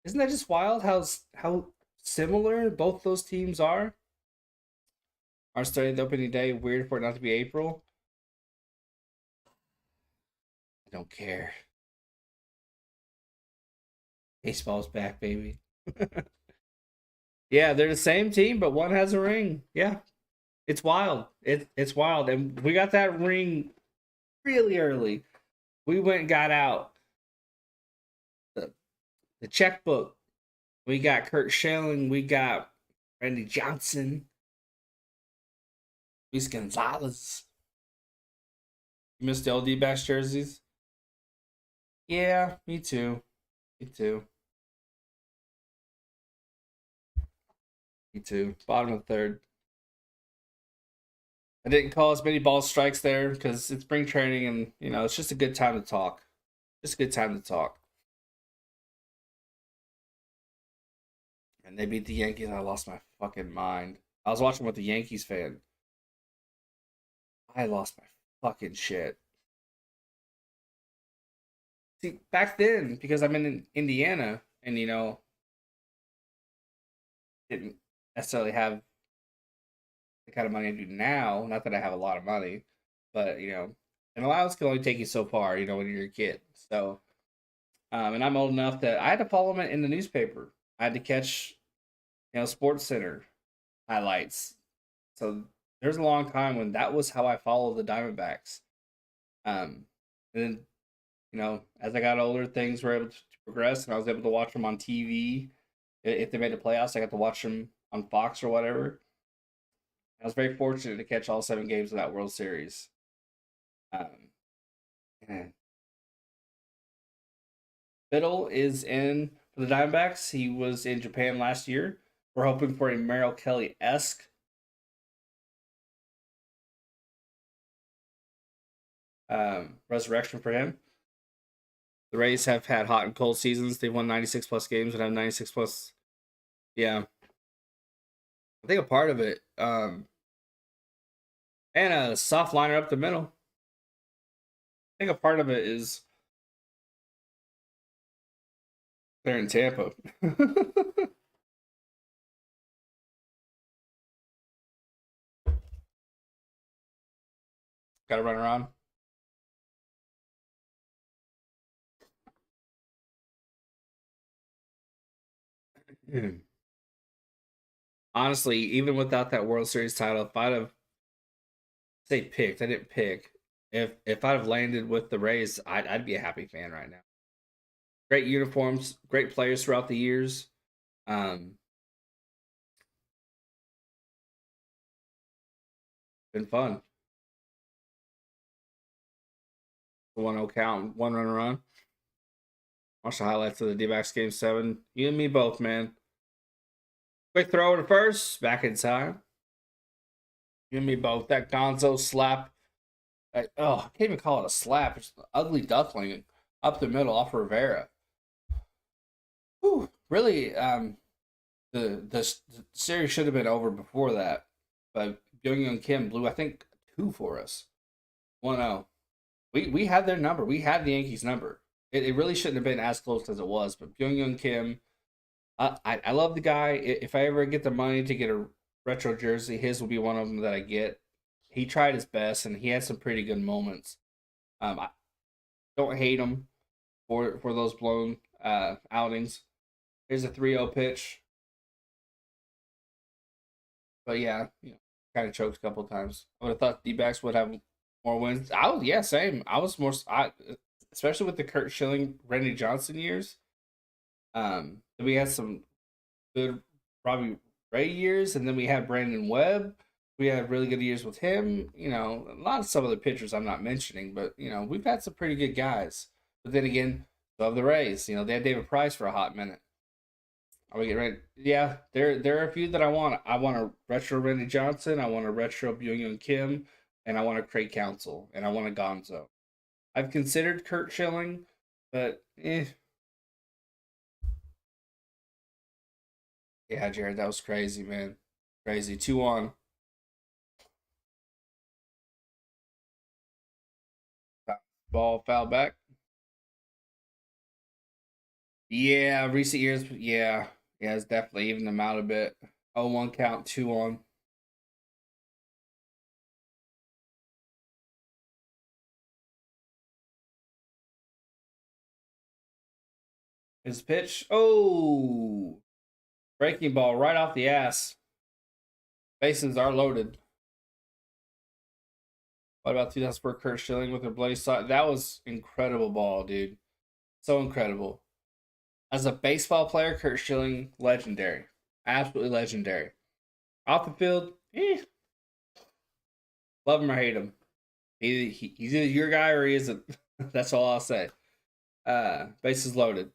Isn't that just wild how similar both those teams are? Our study of the opening day, weird for it not to be April. I don't care. Baseball's back, baby. Yeah, they're the same team, but one has a ring. Yeah. It's wild. It's wild. And we got that ring really early. We went and got out the checkbook. We got Kurt Schilling. We got Randy Johnson. Luis Gonzalez. You missed the LD backs jerseys? Yeah, me too. Me too. Me too. Bottom of the third. I didn't call as many ball strikes there because it's spring training and, it's just a good time to talk. Just a good time to talk. And they beat the Yankees and I lost my fucking mind. I was watching with the Yankees fan. I lost my fucking shit. See, back then, because I'm in Indiana and, didn't necessarily have the kind of money I do now. Not that I have a lot of money, but, an allowance can only take you so far, when you're a kid. So, and I'm old enough that I had to follow them in the newspaper. I had to catch, Sports Center highlights. So there's a long time when that was how I followed the Diamondbacks. And then, as I got older, things were able to progress, and I was able to watch them on TV. If they made the playoffs, I got to watch them on Fox or whatever. I was very fortunate to catch all 7 games of that World Series. Biddle is in for the Diamondbacks. He was in Japan last year. We're hoping for a Merrill Kelly-esque resurrection for him. The Rays have had hot and cold seasons. They've won 96 plus games and have 96 plus. Yeah. I think a part of it, and a soft liner up the middle. I think a part of it is they're in Tampa. Got to run around. Honestly, even without that World Series title, if I'd have picked, I didn't pick. If I'd have landed with the Rays, I'd be a happy fan right now. Great uniforms, great players throughout the years. Been fun. 1-0 count, 1 run run. Watch the highlights of the D-backs game 7. You and me both, man. Quick throw to first, back in time. You and me both. That Gonzo slap. I can't even call it a slap. It's an ugly duckling up the middle off Rivera. Whew, really, the series should have been over before that. But Byung-Hyun Kim blew, I think, 2 for us. 1-0. We had their number. We had the Yankees' number. It really shouldn't have been as close as it was. But Byung-Hyun Kim, I love the guy. If I ever get the money to get a retro jersey, his will be one of them that I get. He tried his best, and he had some pretty good moments. I don't hate him for those blown outings. Here's a 3-0 pitch. But yeah, kind of choked a couple times. I would have thought the D-backs would have more wins. Same. I was more, especially with the Kurt Schilling, Randy Johnson years. We had some good Robbie Ray years, and then we had Brandon Webb. We had really good years with him. A lot of some of the pitchers I'm not mentioning, but we've had some pretty good guys. But then again, love the Rays. They had David Price for a hot minute. Are we getting ready? Yeah, there are a few that I want. I want a retro Randy Johnson. I want a retro Byung-Hyun Kim, and I want a Craig Counsell, and I want a Gonzo. I've considered Kurt Schilling, but Yeah, Jared, that was crazy, man. Crazy. 2-1. Ball foul back. Yeah, recent years, yeah. Yeah, it's definitely even them out a bit. 0-1 count, 2-1. His pitch. Oh! Breaking ball right off the ass. Bases are loaded. What about 2000 for Kurt Schilling with her bloody side? That was incredible ball, dude. So incredible. As a baseball player, Kurt Schilling, legendary. Absolutely legendary. Off the field, love him or hate him. He's either your guy or he isn't. That's all I'll say. Bases loaded.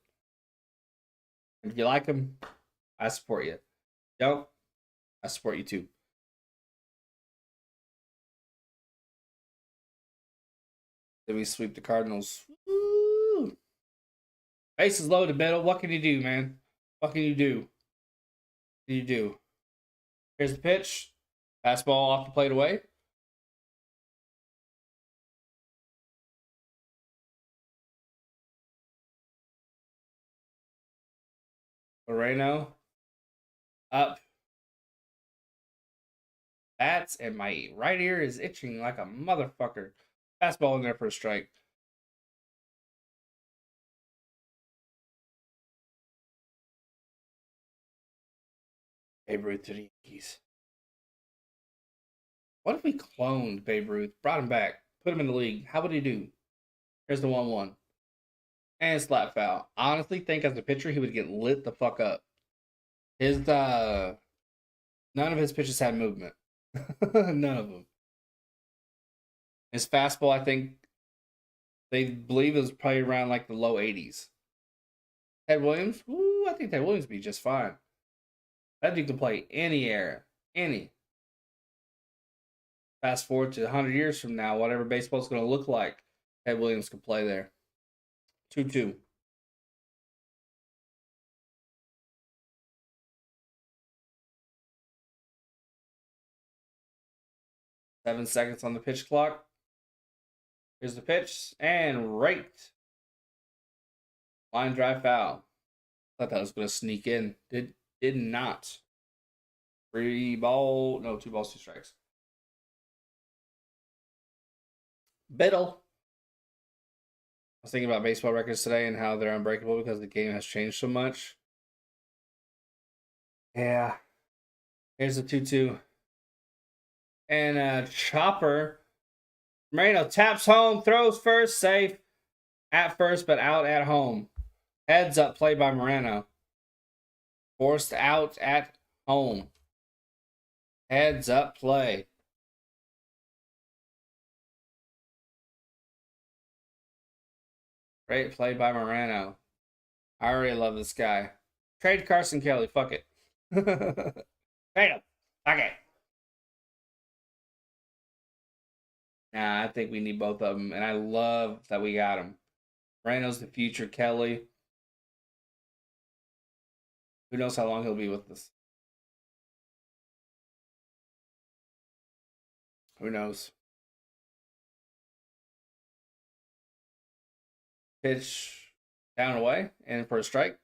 If you like him, I support you. Don't, I support you too. Then we sweep the Cardinals. Woo! Bases loaded, middle. What can you do, man? What can you do? What can you do? Here's the pitch. Fastball off the plate away. Moreno. Up. Bats, and my right ear is itching like a motherfucker. Fastball in there for a strike. Babe Ruth to the Yankees. What if we cloned Babe Ruth, brought him back, put him in the league? How would he do? Here's the 1-1. And slap foul. I honestly think as a pitcher, he would get lit the fuck up. His none of his pitches had movement. None of them. His fastball, I think they believe it was probably around like the low 80s. Ted Williams, I think Ted Williams would be just fine. That dude can play any era, any. Fast forward to 100 years from now, whatever baseball's going to look like. Ted Williams could play there. 2-2. Seven seconds on the pitch clock. Here's the pitch. And right. Line drive foul. Thought that was going to sneak in. Did not. 3 ball. No, 2 balls, 2 strikes. Biddle. I was thinking about baseball records today and how they're unbreakable because the game has changed so much. Yeah. Here's the 2-2. And Chopper. Moreno taps home, throws first, safe. At first, but out at home. Heads up play by Moreno. Forced out at home. Heads up play. Great play by Moreno. I already love this guy. Trade Carson Kelly. Fuck it. Trade him. Fuck it. Nah, I think we need both of them. And I love that we got him. Moreno's the future Kelly. Who knows how long he'll be with us? Who knows? Pitch down and away and for a strike.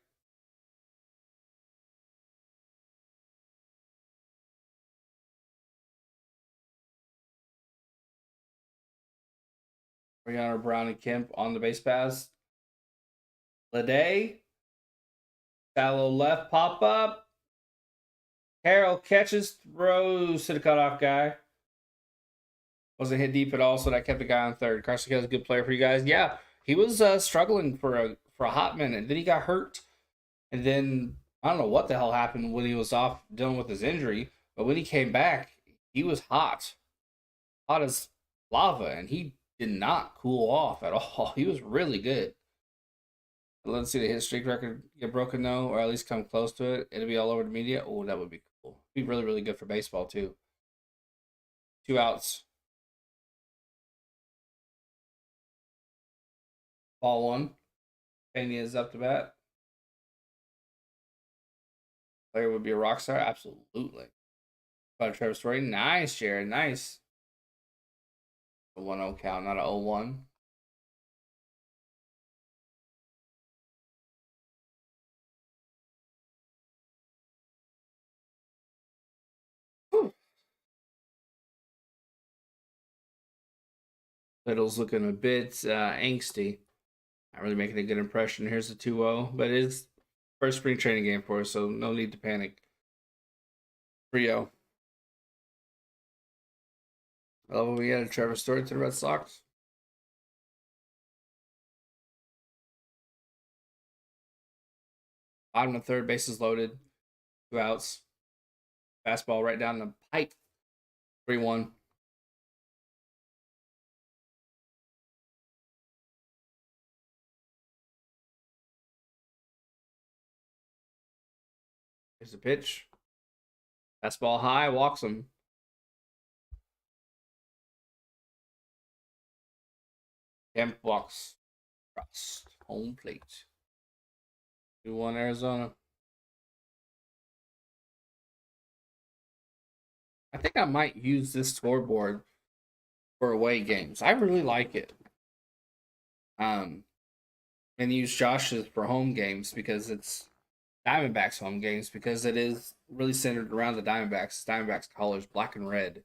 Brianna Brown and Kemp on the base pass. Lede. Shallow left pop up. Carroll catches, throws to the cutoff guy. Wasn't hit deep at all, so that kept the guy on third. Carson Kelly's a good player for you guys. Yeah, he was struggling for a hot minute. Then he got hurt, and then I don't know what the hell happened when he was off dealing with his injury. But when he came back, he was hot as lava, and he did not cool off at all. He was really good. Let's see the hit streak record get broken though, or at least come close to it. It'll be all over the media. Oh, that would be cool. Be really, really good for baseball too. 2 outs. Ball 1. Pena is up to bat. Player would be a rock star. Absolutely. But Trevor Story. Nice, Jared. Nice. A 1-0 count, not a 0-1. Little's looking a bit angsty. Not really making a good impression. Here's the 2-0, but it's first spring training game for us, so no need to panic. 3-0. I love when we added Trevor Story to the Red Sox. Bottom of third, bases loaded. 2 outs. Fastball right down the pipe. 3-1. Here's the pitch. Fastball high, walks him. Kemp walks across home plate. 2-1 Arizona. I think I might use this scoreboard for away games. I really like it. And use Josh's for home games because it's Diamondbacks home games because it is really centered around the Diamondbacks. Diamondbacks colors, black and red.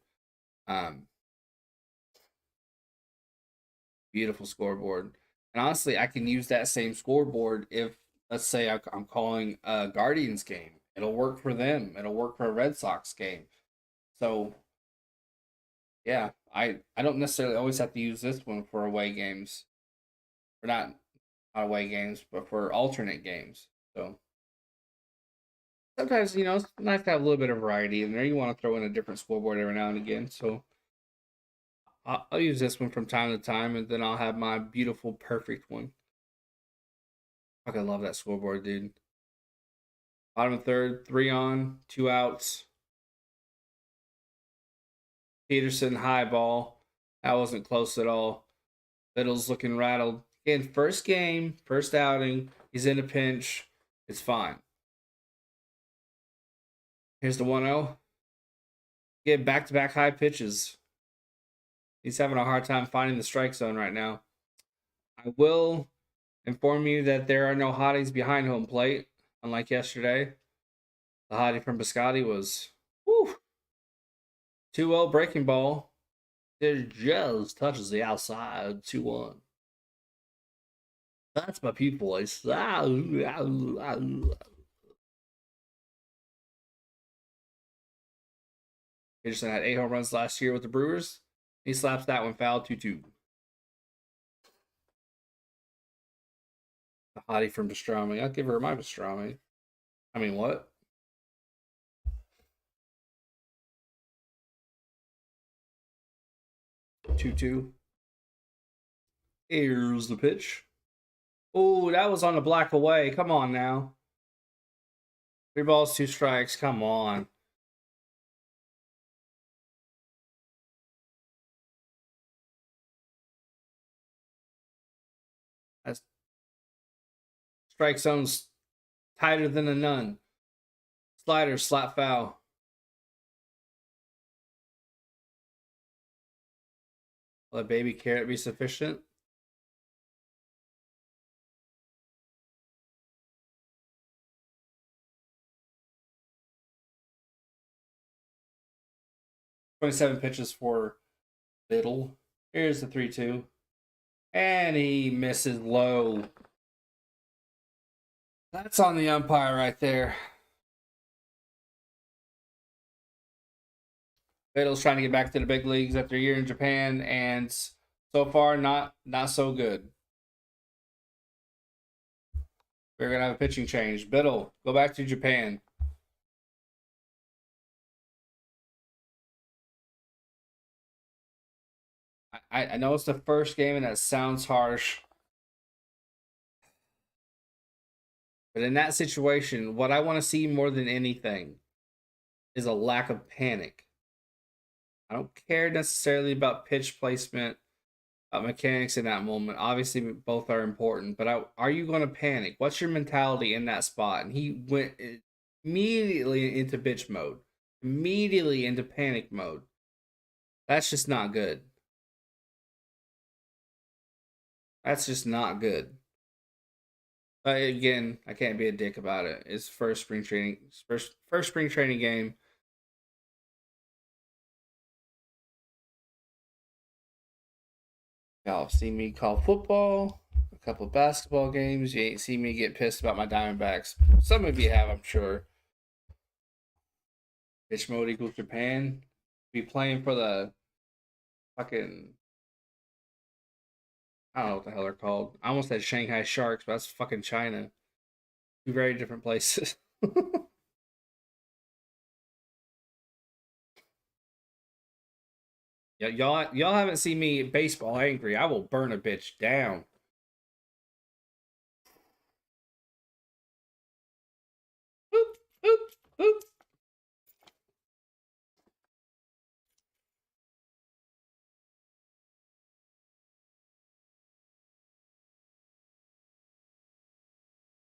Beautiful scoreboard. And honestly, I can use that same scoreboard if, let's say, I'm calling a Guardians game. It'll work for them. It'll work for a Red Sox game. So, yeah, I don't necessarily always have to use this one for away games. Or not away games, but for alternate games. So, sometimes, it's nice to have a little bit of variety in there. You want to throw in a different scoreboard every now and again. So, I'll use this one from time to time, and then I'll have my beautiful, perfect one. Fucking love that scoreboard, dude. Bottom of third, 3 on, 2 outs. Peterson, high ball. That wasn't close at all. Little's looking rattled. Again, first game, first outing. He's in a pinch. It's fine. Here's the 1-0. Get back-to-back high pitches. He's having a hard time finding the strike zone right now. I will inform you that there are no hotties behind home plate, unlike yesterday. The hottie from Biscotti was 2-0 breaking ball. It just touches the outside. 2-1. That's my Pete voice. Peterson had 8 home runs last year with the Brewers. He slaps that one foul 2-2. The hottie from Pastrami. I'll give her my Pastrami. I mean, what? Two. Here's the pitch. Oh, that was on the black away. Come on now. 3 balls, 2 strikes. Come on. That's strike zone's tighter than a nun. Slider, slap foul. Will a baby carrot be sufficient? $27 pitches for Biddle. Here's the 3-2. And he misses low. That's on the umpire right there. Biddle's trying to get back to the big leagues after a year in Japan, and so far not so good. We're gonna have a pitching change. Biddle, go back to Japan. I know it's the first game and that sounds harsh. But in that situation, what I want to see more than anything is a lack of panic. I don't care necessarily about pitch placement, mechanics in that moment. Obviously, both are important, but are you going to panic? What's your mentality in that spot? And he went immediately into bitch mode, immediately into panic mode. That's just not good. That's just not good. But again, I can't be a dick about it. It's first spring training game. Y'all have seen me call football, a couple of basketball games. You ain't seen me get pissed about my Diamondbacks. Some of you have, I'm sure. Pitch mode equals Japan. Be playing for the fucking, I don't know what the hell they're called. I almost said Shanghai Sharks, but that's fucking China. Two very different places. Yeah, y'all haven't seen me baseball angry. I will burn a bitch down. Boop, boop,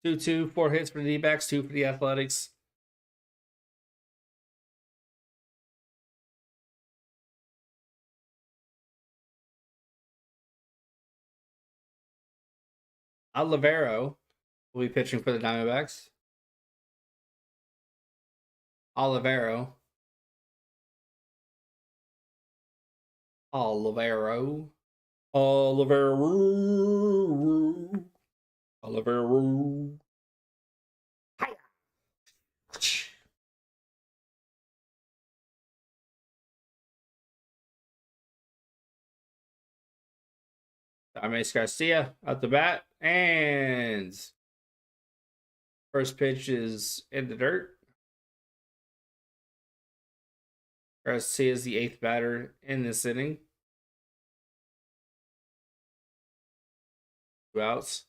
boop. Two, 4 hits for the D-backs, 2 for the Athletics. Olivero will be pitching for the Diamondbacks. Olivero. Olivero. Hiya. Ames Garcia out the bat. And first pitch is in the dirt. Garcia is the 8th batter in this inning. 2 outs.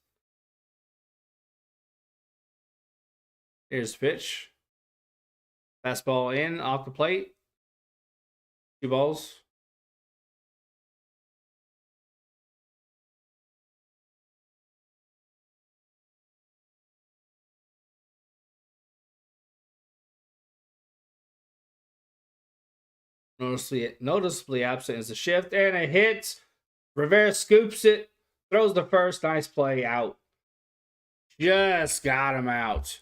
Here's pitch. Fastball in off the plate. 2 balls. Noticeably absent is the shift, and a hit. Rivera scoops it, throws the first. Nice play out. Just got him out.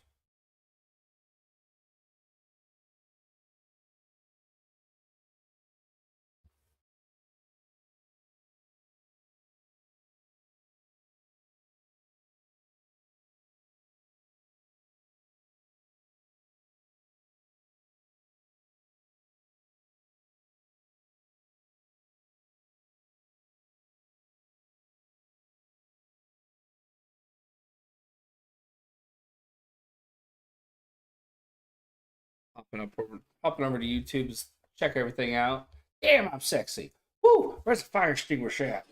Hopping over to YouTube to check everything out. Damn, I'm sexy. Woo! Where's the fire extinguisher at?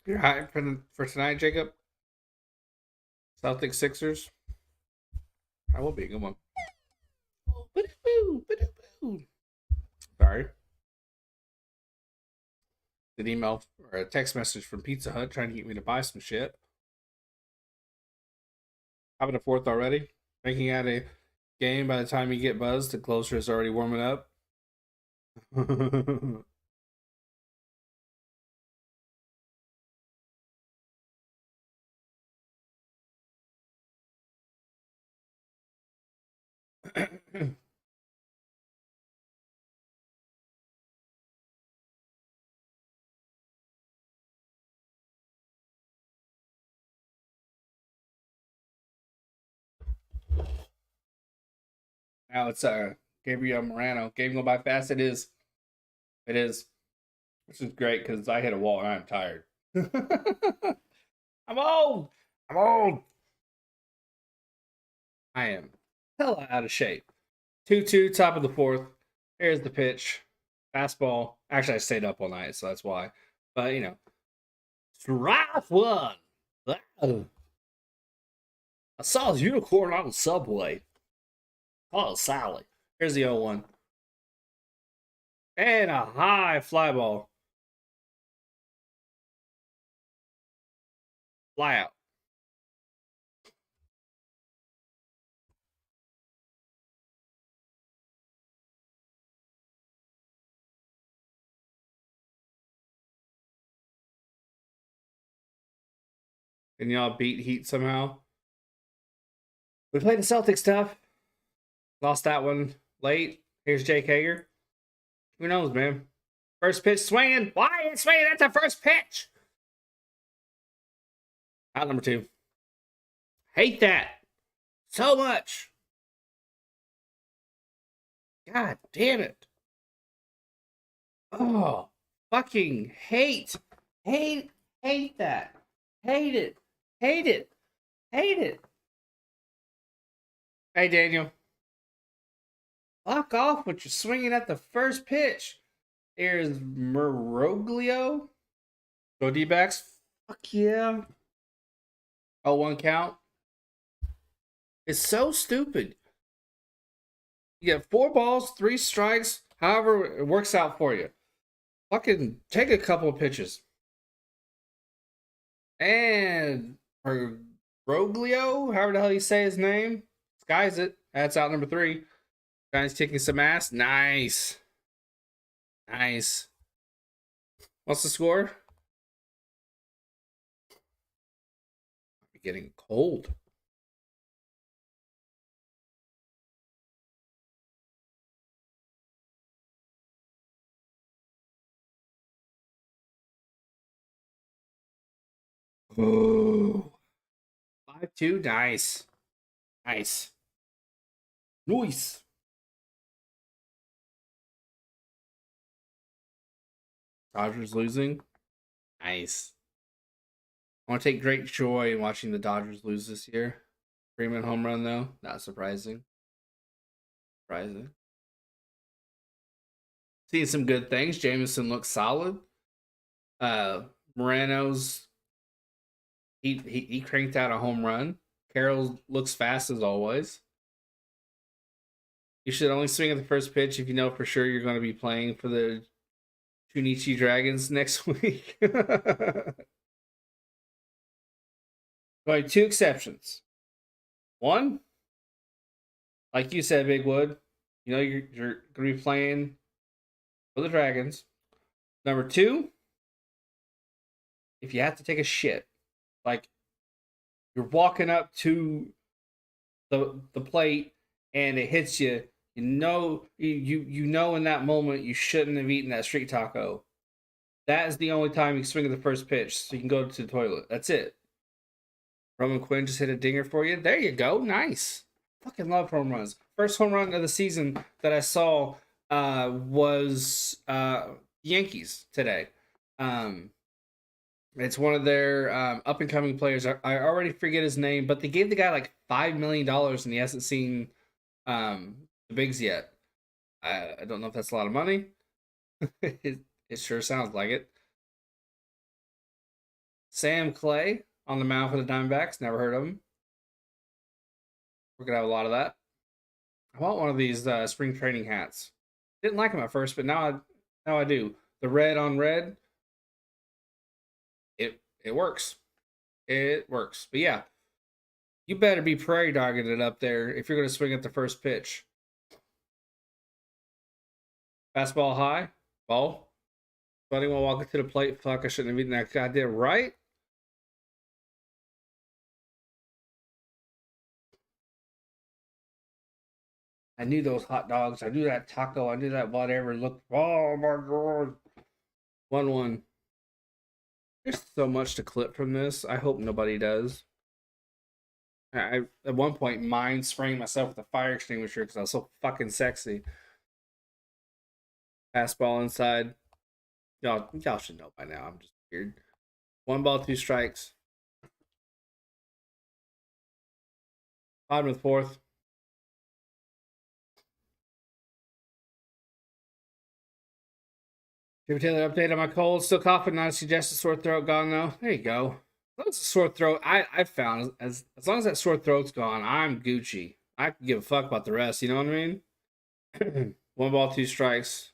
You're hyped for tonight, Jacob? Celtics Sixers. That will be a good one. Sorry. An email or a text message from Pizza Hut trying to get me to buy some shit. Having a fourth already. Making out a game by the time you get buzzed, the closer is already warming up. Now it's Gabriel Morano. Game go by fast. It is. It is. Which is great because I hit a wall and I'm tired. I'm old. I'm old. I am hella out of shape. 2-2, top of the fourth. Here's the pitch. Fastball. Actually, I stayed up all night, so that's why. But, you know. Strike one. I saw a unicorn on the subway. Oh, Sally. Here's the 0-1. And a high fly ball. Fly out. And y'all beat Heat somehow. We played the Celtics tough. Lost that one late. Here's Jake Hager. Who knows, man? First pitch swinging. Why ain't swinging? That's the first pitch. Out number 2. Hate that so much. God damn it. Oh, fucking hate that. Hate it. Hate it. Hate it. Hey, Daniel. Fuck off with you swinging at the first pitch. Here's Meroglio. Go D-backs. Fuck yeah. 0-1 count. It's so stupid. You get 4 balls, 3 strikes. However it works out for you. Fucking take a couple of pitches. And Meroglio, however the hell you say his name. Skies it. That's out number 3. Guy's kicking some ass. Nice. Nice. What's the score? I'm getting cold. Oh, 5-2. Nice. Nice. Nice. Dodgers losing. Nice. I want to take great joy in watching the Dodgers lose this year. Freeman home run, though. Not surprising. Surprising. Seeing some good things. Jameson looks solid. Moreno's he cranked out a home run. Carroll looks fast as always. You should only swing at the first pitch if you know for sure you're going to be playing for the Chunichi Dragons next week. Only two exceptions. One, like you said, Big Wood, you know you're going to be playing for the Dragons. Number two, if you have to take a shit, like you're walking up to the plate and it hits you, you know in that moment you shouldn't have eaten that street taco. That is the only time you swing at the first pitch, so you can go to the toilet. That's it. Roman Quinn just hit a dinger for you. There you go. Nice. Fucking love home runs. First home run of the season that I saw was Yankees today. It's one of their up and coming players. I already forget his name, but they gave the guy like $5 million and he hasn't seen the bigs yet. I don't know if that's a lot of money. it sure sounds like it. Sam Clay on the mound for the Diamondbacks. Never heard of him. We're gonna have a lot of that. I want one of these spring training hats. Didn't like them at first, but now I do. The red on red. It works. It works. But yeah, you better be prairie dogging it up there if you're gonna swing at the first pitch. Fastball high, ball. Buddy while walking to the plate. Fuck, I shouldn't have eaten that goddamn right. I knew those hot dogs. I knew that taco. I knew that whatever looked. Oh my god. 1-1. There's so much to clip from this. I hope nobody does. I at one point mind spraying myself with a fire extinguisher because I was so fucking sexy. Fastball inside. Y'all should know by now. I'm just weird. 1 ball, 2 strikes. Bottom of the fourth. Jimmy Taylor update on my cold. Still coughing, not a suggested sore throat gone though. There you go. As long as the sore throat, I found as long as that sore throat's gone, I'm Gucci. I can give a fuck about the rest, you know what I mean? 1 ball, 2 strikes.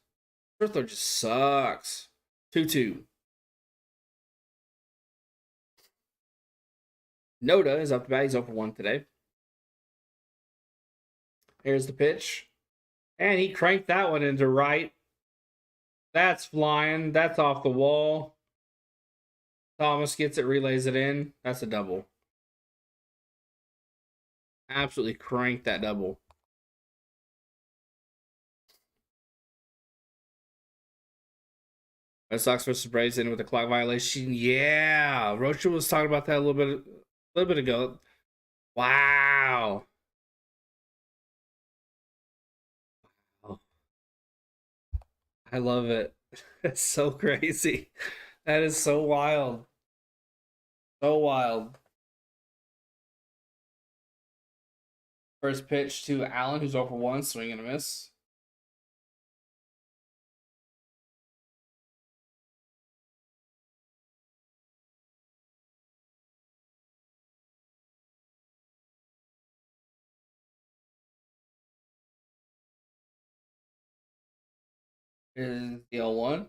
Sore throat just sucks. 2-2. Noda is up the bat. He's over 1 today. Here's the pitch. And he cranked that one into right. That's flying. That's off the wall. Thomas gets it, relays it in. That's a double. Absolutely cranked that double. Red Sox versus Braves in with a clock violation. Yeah, Rocha was talking about that a little bit ago. Wow. Oh, I love it. It's so crazy. That is so wild. So wild. First pitch to Allen, who's over 1, swing and a miss. Is the 0-1.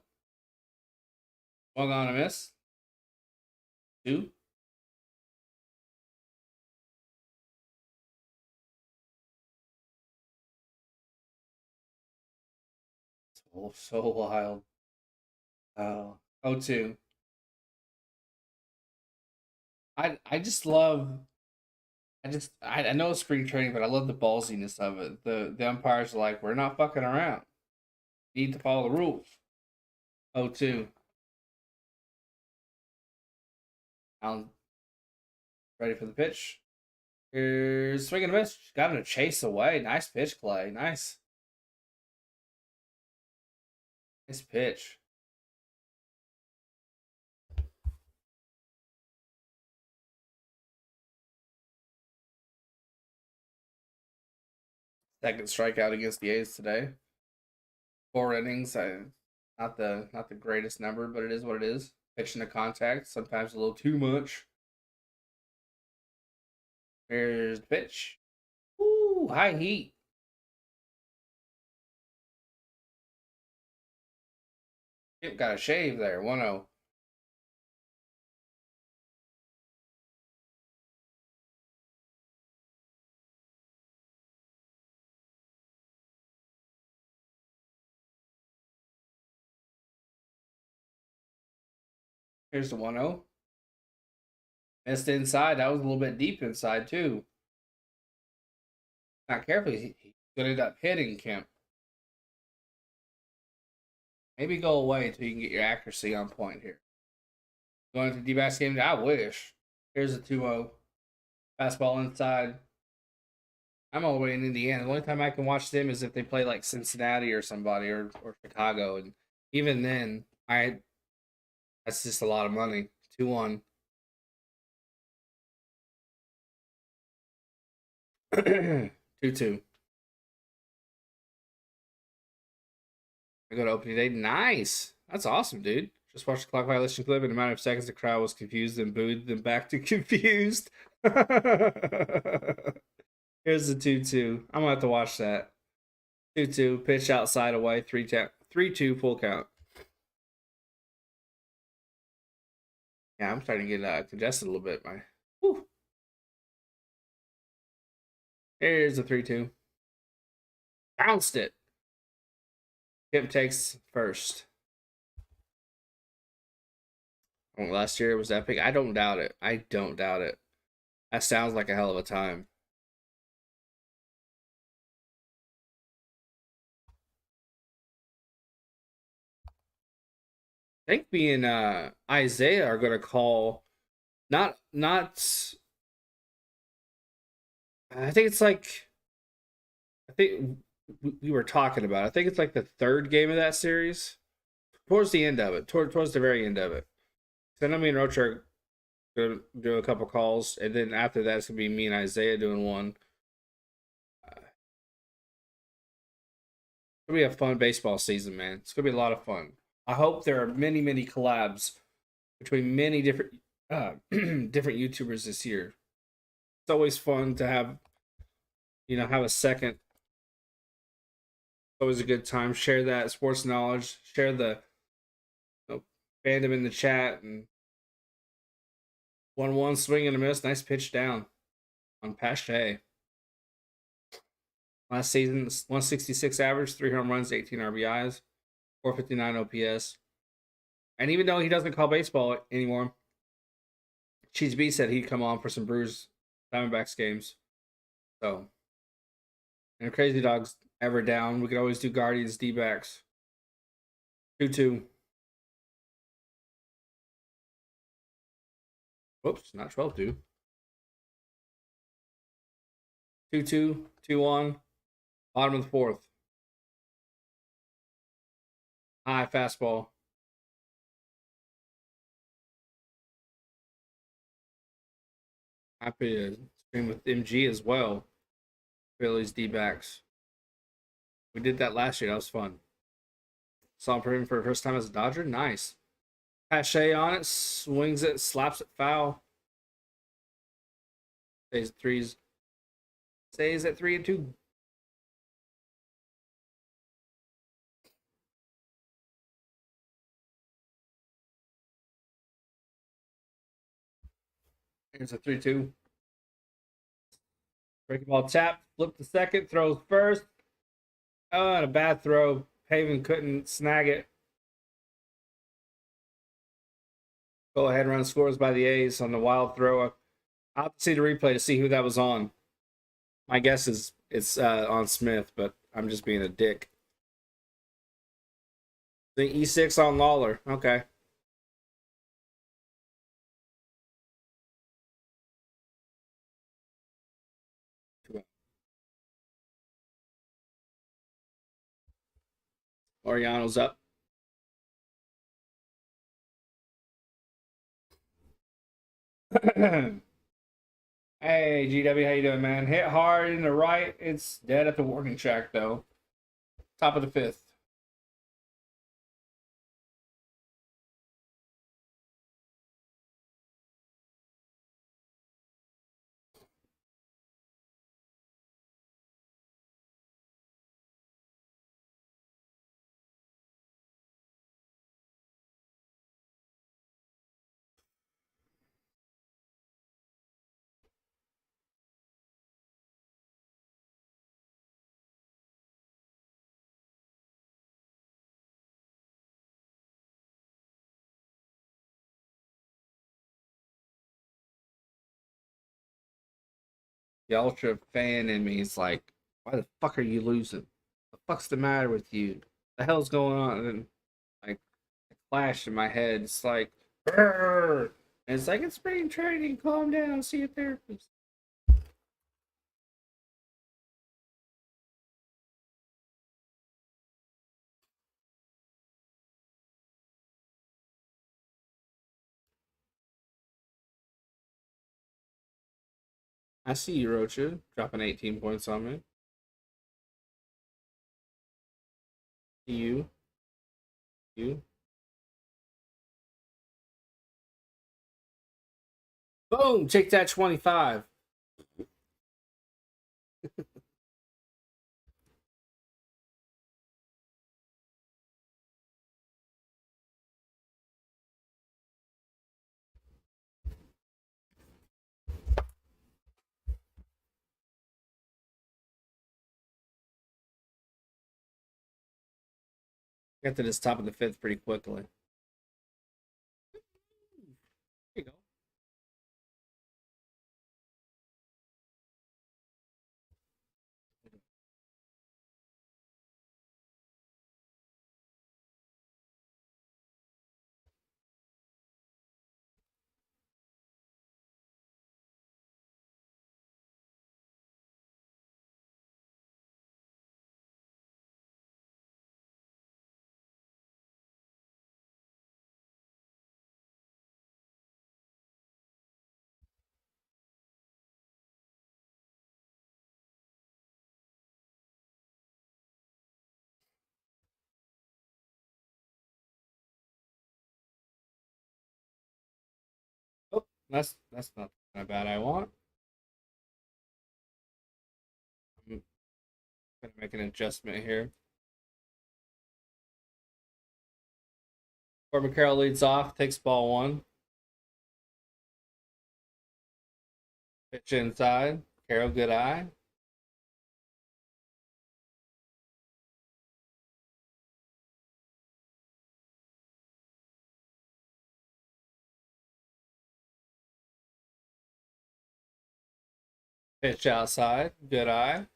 Swung on a miss. 2. So wild. Oh, 0-2. I just love. I know it's spring training, but I love the ballsiness of it. The umpires are like, we're not fucking around. You need to follow the rules. 0-2. Allen Ready for the pitch. Here's swing and a miss. Got him to chase away. Nice pitch, Clay. Nice. Nice pitch. Second strikeout against the A's today. 4 innings. Not the greatest number, but it is what it is. Pitching to contact, sometimes a little too much. Here's the pitch. Ooh, high heat. Yep, got a shave there. 1-0. Here's the 1-0. Missed inside. That was a little bit deep inside, too. Not carefully. He's going to end up hitting Kemp. Maybe go away until you can get your accuracy on point here. Going to the D-backs game? I wish. Here's a 2-0. Fastball inside. I'm all the way in Indiana. The only time I can watch them is if they play like Cincinnati or somebody or Chicago. And even then, that's just a lot of money. 2-1. 2-2. I go to opening day. Nice. That's awesome, dude. Just watched the clock violation clip. In a matter of seconds, the crowd was confused and booed them back to confused. Here's the 2-2. I'm going to have to watch that. 2-2. Pitch outside away. 3-2 full count. Yeah, I'm starting to get congested a little bit. Whew. Here's the 3-2. Bounced it. Kemp takes first. Last year it was epic. I don't doubt it. I don't doubt it. That sounds like a hell of a time. I think me and Isaiah are gonna call not I think it's like I think we were talking about. I think it's like the third game of that series. Towards the end of it. Towards the very end of it. So I know me and Rocha are gonna do a couple calls, and then after that it's gonna be me and Isaiah doing one. It's gonna be a fun baseball season, man. It's gonna be a lot of fun. I hope there are many, many collabs between many different different YouTubers this year. It's always fun to have, have a second. It's always a good time. Share that sports knowledge. Share the fandom in the chat. And 1-1 swing and a miss. Nice pitch down on Pache. Last season, 166 average, 3 home runs, 18 RBIs. 459 OPS. And even though he doesn't call baseball anymore, Cheese B said he'd come on for some Brewers Diamondbacks games. So, and Crazy Dog's ever down. We could always do Guardians D-backs. 2-2. Whoops, not 12-2. 2-2, 2-1. Bottom of the fourth. High fastball. Happy to stream with MG as well. Phillies D-backs. We did that last year. That was fun. Saw him for the first time as a Dodger. Nice. Pache on it. Swings it. Slaps it foul. Stays at 3s. Stays at 3-2. Here's a 3-2. Breaking ball tap. Flip the second. Throws first. Oh, and a bad throw. Haven couldn't snag it. Go ahead, run scores by the A's on the wild throw. I'll have to see the replay to see who that was on. My guess is it's on Smith, but I'm just being a dick. The E6 on Lawler. Okay. Mariano's up. Hey, GW, how you doing, man? Hit hard in the right. It's dead at the warning track, though. Top of the fifth. The ultra fan in me is like, why the fuck are you losing? The fuck's the matter with you? The hell's going on? And like, a flash in my head. It's like, "Brrr." And it's like, it's spring training. Calm down. See a therapist. I see you, Rocha, dropping 18 points on me. You, you. Boom! Take that 25. Got to this top of the fifth pretty quickly. There you go. Oh, that's not the bad I want. I'm gonna make an adjustment here. Corbin Carroll leads off, takes ball one. Pitch inside. Carroll, good eye. Pitch outside, good eye.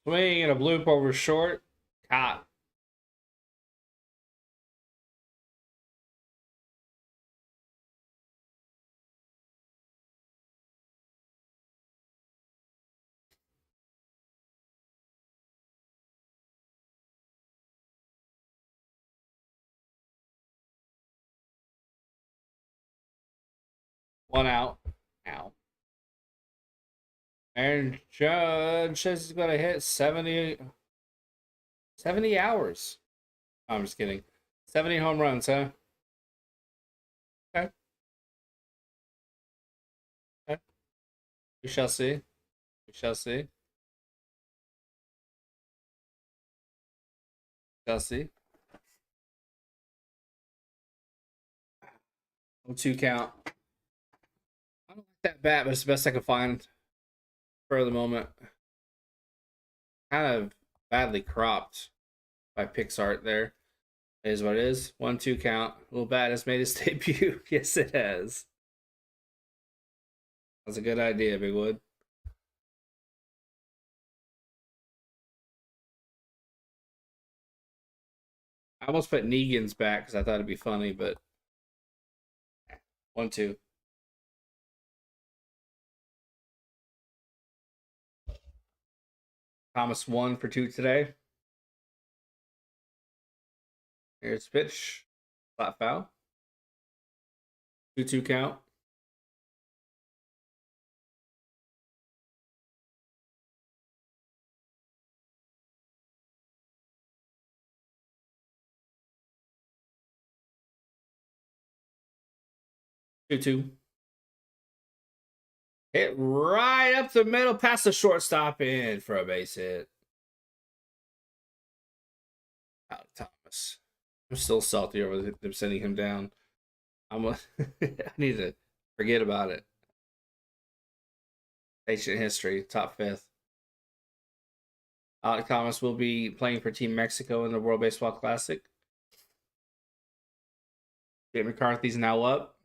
Swing and a bloop over short. Caught. One out. Ow. Aaron Judge says he's going to hit 70 hours. Oh, I'm just kidding. 70 home runs, huh? Okay. Okay. We shall see. We shall see. Shall see. 0-2 count. I don't like that bat, but it's the best I can find for the moment. Kind of badly cropped by PixArt there. It is what it is. 1-2 count. Little bat has made his debut. Yes, it has. That's a good idea, Big Wood. I almost put Negan's back because I thought it'd be funny, but 1-2. Thomas 1 for 2 today. Here's pitch. Flat foul. 2-2 count. Two. Hit right up the middle, past the shortstop in for a base hit. Out Thomas. I'm still salty over them sending him down. I need to forget about it. Ancient history, top 5th. Alec Thomas will be playing for Team Mexico in the World Baseball Classic. Jake McCarthy's now up.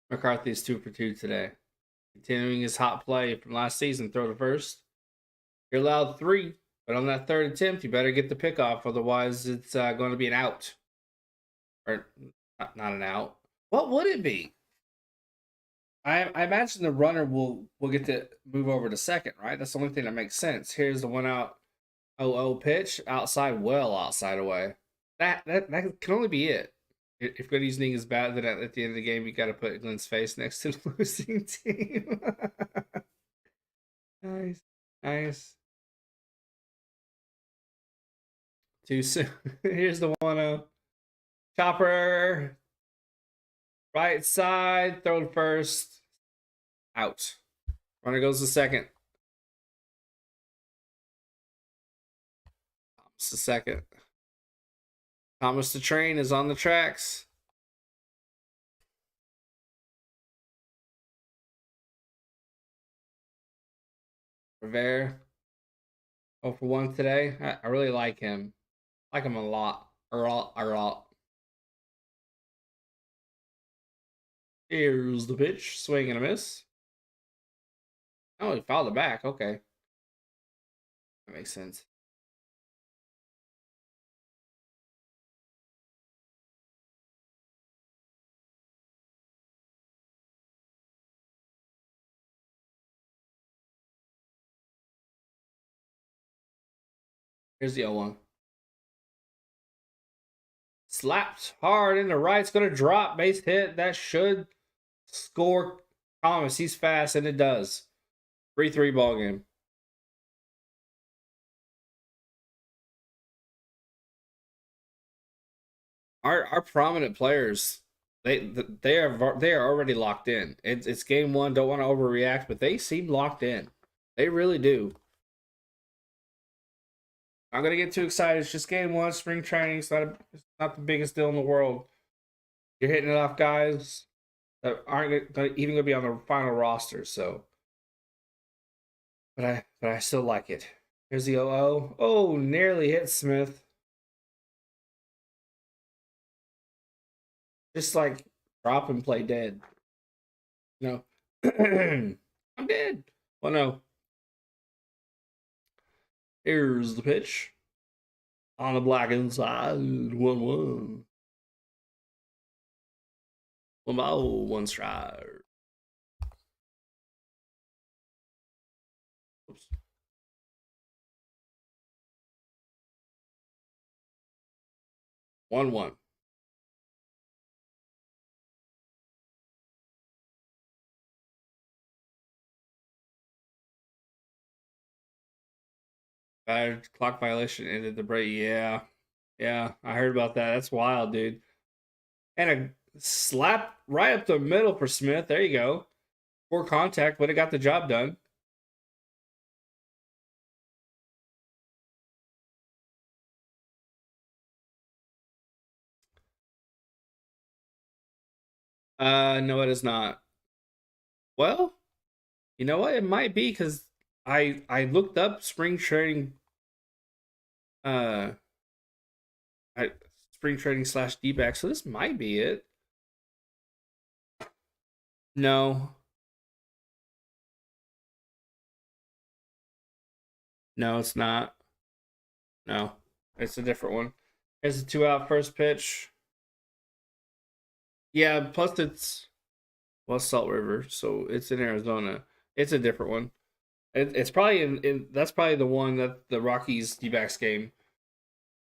McCarthy's 2 for 2 today. Continuing his hot play from last season, throw to first. You're allowed 3, but on that third attempt, you better get the pick off, otherwise it's going to be an out. Or not an out. What would it be? I imagine the runner will get to move over to second, right? That's the only thing that makes sense. Here's the 1-out 0-0 pitch, outside, well outside away. That can only be it. If good evening is bad, then at the end of the game, you got to put Glenn's face next to the losing team. Nice. Too soon. Here's the 1-0. Chopper. Right side. Throw to first. Out. Runner goes to second. Thomas to second. Thomas the train is on the tracks. Rivera. 0 for 1 today. I really like him. Like him a lot. A lot. Here's the pitch. Swing and a miss. Oh, he fouled it back. Okay. That makes sense. Here's the 0-1. Slapped hard into right. It's going to drop. Base hit. That should score Thomas. He's fast, and it does. 3-3 ball game. Our prominent players, they are already locked in. It's game 1. Don't want to overreact, but they seem locked in. They really do. I'm gonna get too excited. It's just game 1, spring training. It's not the biggest deal in the world. You're hitting it off guys that aren't even gonna be on the final roster. So, but I still like it. Here's the 0-0. Oh, nearly hit Smith. Just like drop and play dead. No, I'm dead. 1-0. Here's the pitch. On the black inside, 1-1. 1-0, 1 strike. Oops. 1-1. Bad clock violation ended the break. Yeah. I heard about that. That's wild, dude. And a slap right up the middle for Smith. There you go. Poor contact, but it got the job done. No, it is not. Well, you know what? It might be because I looked up spring training Uh, spring trading slash D-back. So this might be it. No, no, it's not. No, it's a different one. It's a 2-out first pitch. Yeah, plus it's Salt River, so it's in Arizona. It's a different one. It's probably that's probably the one that the Rockies D-backs game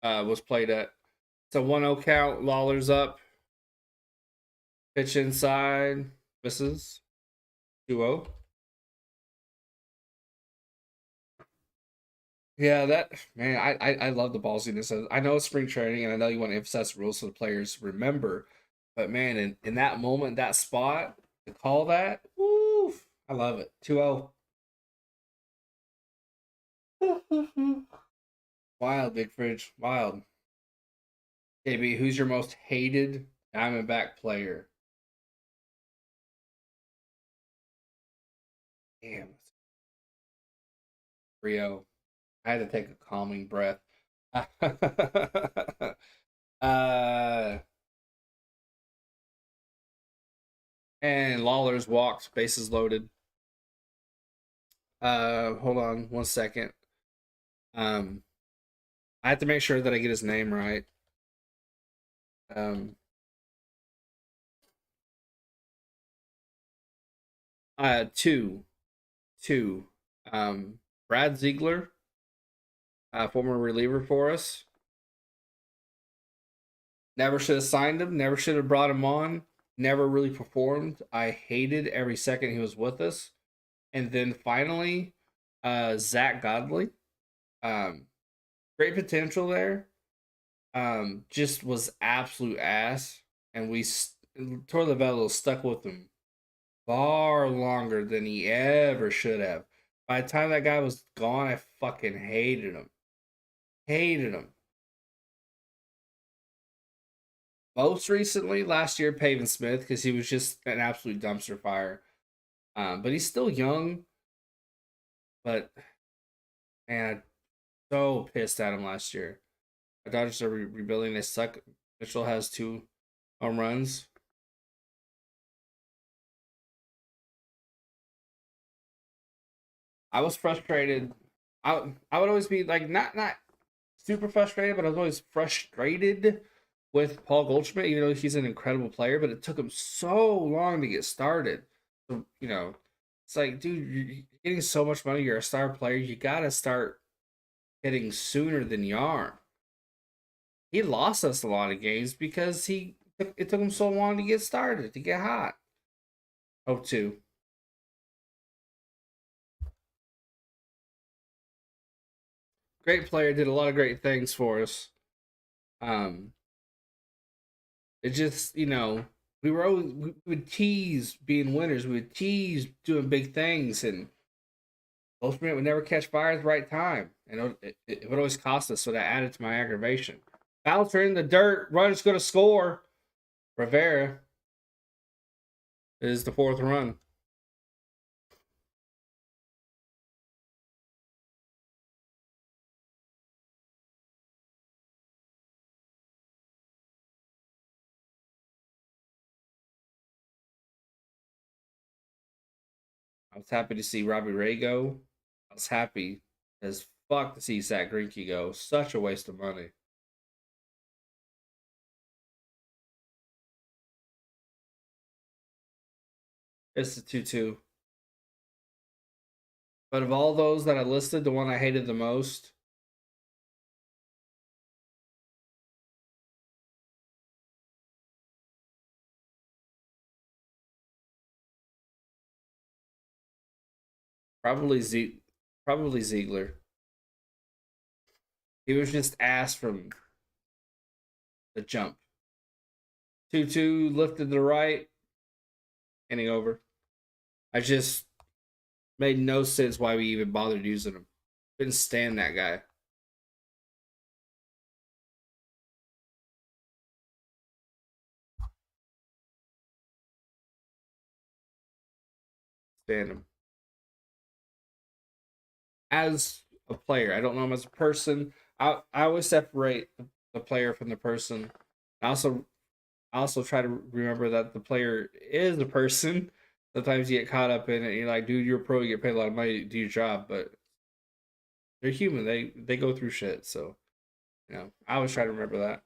was played at. It's a 1-0 count. Lawler's up. Pitch inside. Misses. 2-0. Yeah, that man, I love the ballsiness. I know it's spring training, and I know you want to emphasize the rules so the players remember. But man, in that moment, that spot to call that, woo, I love it. 2-0. Wild, Big Fridge. Wild. KB, who's your most hated Diamondback player? Damn, Rio. I had to take a calming breath. uh, and Lawler's walked, bases loaded. Hold on 1 second. Um, I have to make sure that I get his name right. Um, 2. Brad Ziegler, former reliever for us. Never should have signed him. Never should have brought him on. Never really performed. I hated every second he was with us. And then finally, Zach Godley. Um, Great potential there. Just was absolute ass, and Torlavello stuck with him far longer than he ever should have. By the time that guy was gone, I fucking hated him. Hated him. Most recently, last year, Pavin Smith, because he was just an absolute dumpster fire. But he's still young. But man, I'm so pissed at him last year. The Dodgers are rebuilding. They suck. Mitchell has 2 home runs. I was frustrated. I would always be like not super frustrated, but I was always frustrated with Paul Goldschmidt, even though he's an incredible player. But it took him so long to get started. So it's like, dude, you're getting so much money. You're a star player. You gotta start hitting sooner than you are. He lost us a lot of games because it took him so long to get started, to get hot. 0-2. Great player, did a lot of great things for us. Um, it just, we would tease being winners. We would tease doing big things, and Ultimate would never catch fire at the right time, and it would always cost us. So that added to my aggravation. Bouncer in the dirt, runner's going to score. Rivera is the 4th run. I was happy to see Robbie Ray go. I was happy as fuck to see Zach Greinke go. Such a waste of money. It's the 2-2. But of all those that I listed, the one I hated the most, probably probably Ziegler. He was just ass from the jump. 2-2 lifted to the right, inning over. I just made no sense why we even bothered using him. Couldn't stand that guy. Stand him. As a player, I don't know him as a person. I always separate the player from the person. I also try to remember that the player is a person. Sometimes you get caught up in it. You're like, dude, you're a pro. You get paid a lot of money to do your job, but they're human. They go through shit. So I always try to remember that.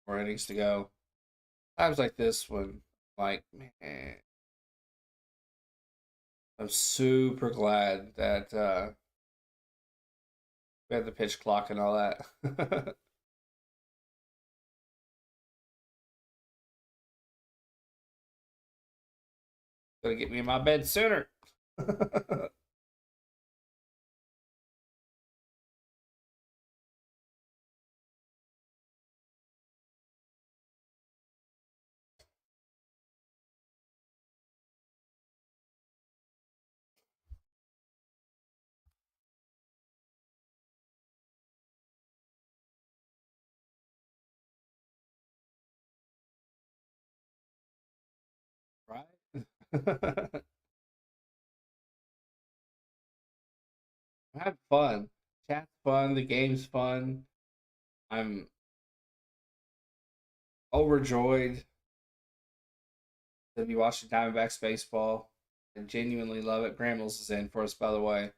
More innings to go. Times like this when, like, man, I'm super glad that we had the pitch clock and all that. Gonna get me in my bed sooner. Right? I had fun. Chat's fun. The game's fun. I'm overjoyed to be watching Diamondbacks baseball. I genuinely love it. Brambles is in for us, by the way.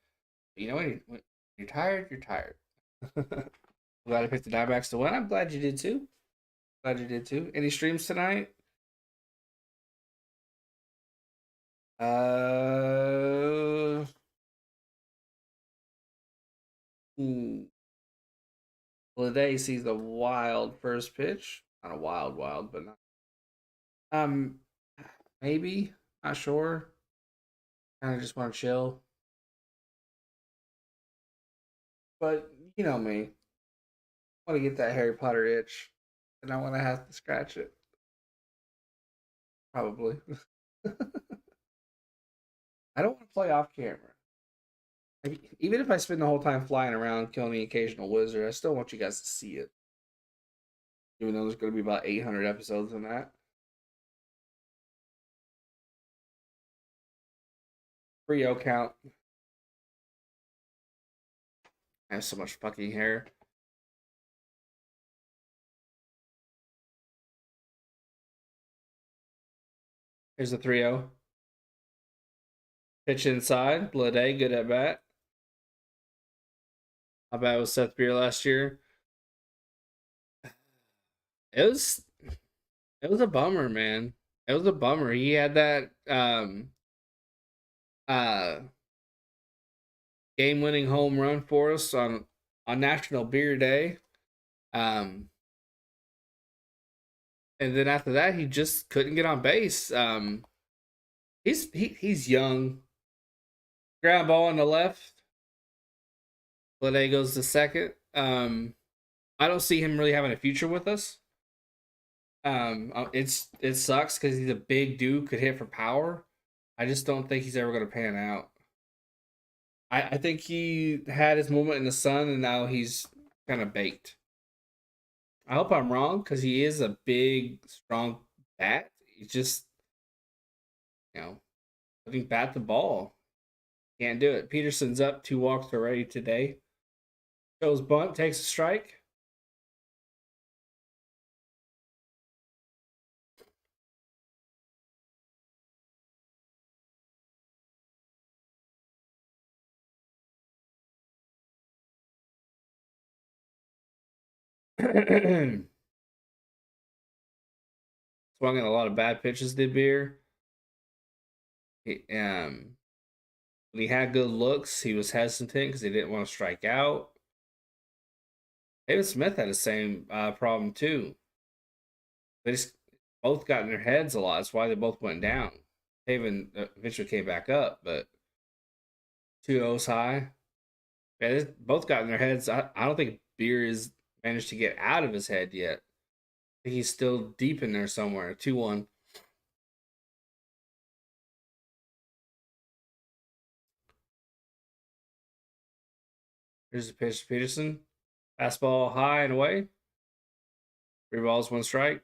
But when you're tired, you're tired. I'm glad I picked the Diamondbacks to win. I'm glad you did too. Glad you did too. Any streams tonight? Uh, hmm. Well, today sees a wild first pitch. Not a wild, but not. Um, maybe. Not sure. Kind of just want to chill. But you know me. I want to get that Harry Potter itch, and I want to have to scratch it. Probably. I don't want to play off camera. Even if I spend the whole time flying around killing the occasional wizard, I still want you guys to see it. Even though there's going to be about 800 episodes in that. Free O count. I have so much fucking hair. Here's the 3-0. Pitch inside. Blade, good at bat. How bad was Seth Beer last year? It was it was a bummer, man. It was a bummer. He had that uh game winning home run for us on National Beer Day. Um and then after that he just couldn't get on base. He's young. Ground ball on the left. Blade goes to second. I don't see him really having a future with us. It sucks because he's a big dude, could hit for power. I just don't think he's ever going to pan out. I think he had his moment in the sun, and now he's kind of baked. I hope I'm wrong because he is a big, strong bat. He just, you know, couldn't bat the ball. Can't do it. Peterson's up 2 walks already today. Goes bunt, takes a strike. Swung in a lot of bad pitches, did Beer. When he had good looks, he was hesitant because he didn't want to strike out. David Smith had the same problem too. They just both got in their heads a lot. That's why they both went down. Taven eventually came back up, but 2-0's high. Yeah, they both got in their heads. I don't think Beer has managed to get out of his head yet. I think he's still deep in there somewhere. 2-1. Here's the pitch to Peterson. Fastball high and away. 3 balls, 1 strike.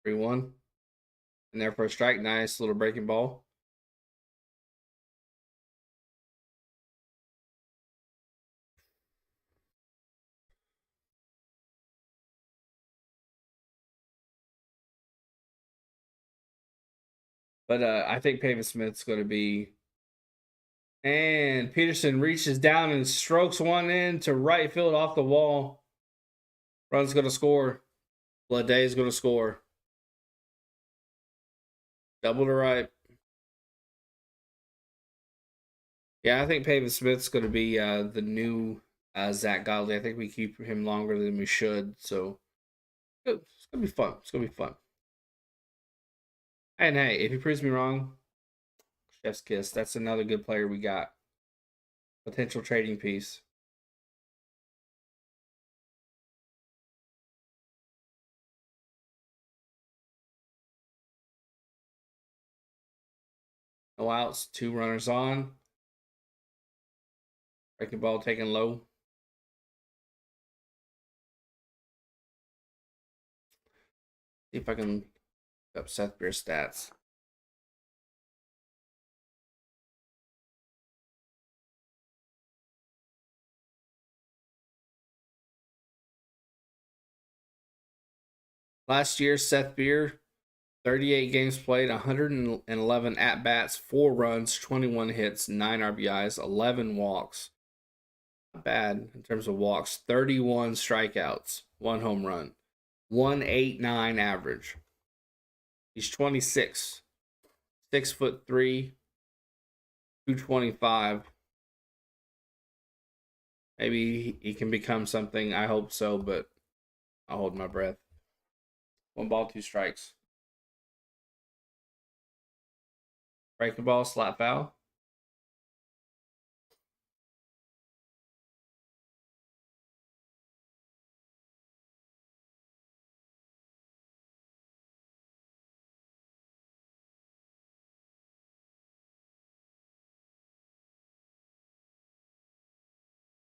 Three one. And there for a strike. Nice little breaking ball. But I think Pavin Smith's going to be. And Peterson reaches down and strokes one in to right field off the wall. Run's going to score. Day is going to score. Double to right. Yeah, I think Pavin Smith's going to be the new Zach Godley. I think we keep him longer than we should. So it's going to be fun. It's going to be fun. And hey, if he proves me wrong, chef's kiss. That's another good player we got. Potential trading piece. No outs, 2 runners on. Breaking ball taken low. See if I can look up Seth Beer's stats. Last year, Seth Beer, 38 games played, 111 at-bats, 4 runs, 21 hits, 9 RBIs, 11 walks. Not bad in terms of walks. 31 strikeouts, 1 home run, 1.89 average. He's 26, 6'3", 225. Maybe he can become something. I hope so, but I'll hold my breath. 1 ball, 2 strikes. Breaking ball, slap foul.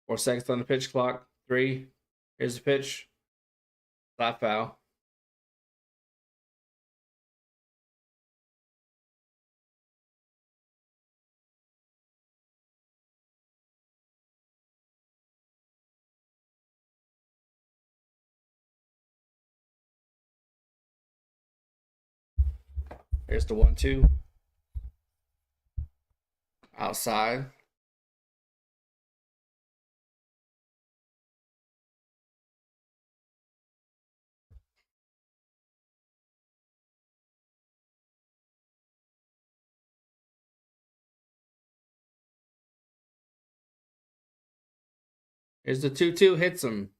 Four seconds on the pitch clock. 3. Here's the pitch. Slap foul. Here's the 1-2. Outside. Here's the 2-2. Hits him.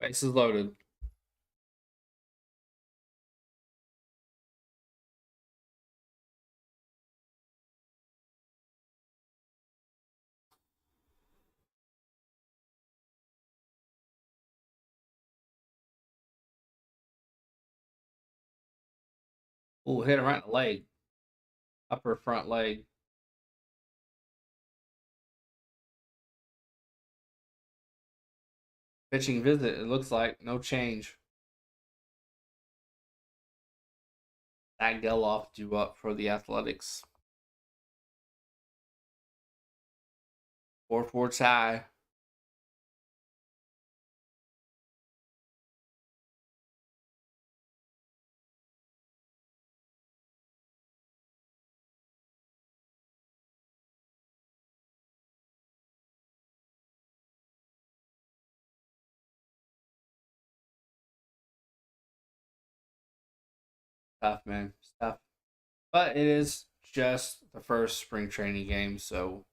Bases loaded. Ooh, hit him right in the leg. Upper front leg. Pitching visit, it looks like. No change. Zach Geloff due up for the Athletics. 4-4 tie. Tough, man. It's tough. But it is just the first spring training game, so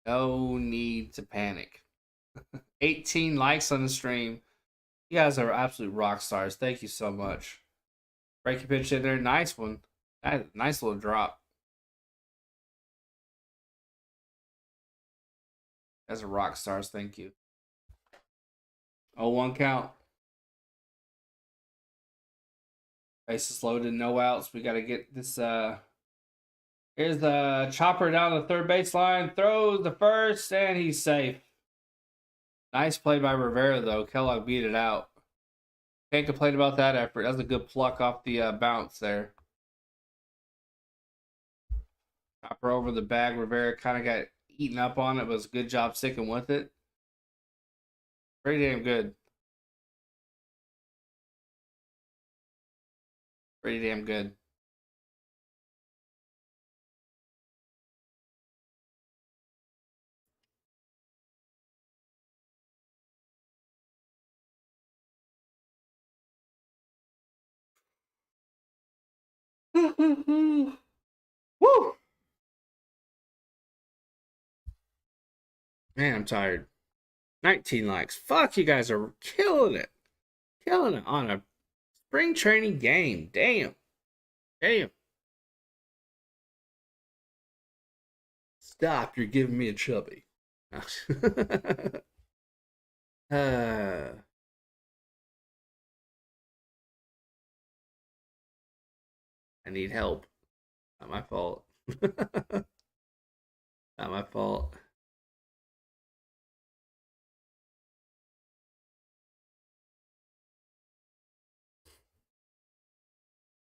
no need to panic. 18 likes on the stream. You guys are absolute rock stars. Thank you so much. Breaking pitch in there. Nice one. Nice little drop. As a rock stars, thank you. 0-1 count. Bases loaded, no outs. We got to get this. Here's the chopper down the third baseline. Throws the first, and he's safe. Nice play by Rivera, though. Kellogg beat it out. Can't complain about that effort. That was a good pluck off the bounce there. Chopper over the bag. Rivera kind of got eaten up on it, but it was a good job sticking with it. Pretty damn good. Pretty damn good. Woo! Man, I'm tired. 19 likes. Fuck, you guys are killing it. Killing it on a spring training game. Damn. Damn. Stop, you're giving me a chubby. I need help. Not my fault. Not my fault.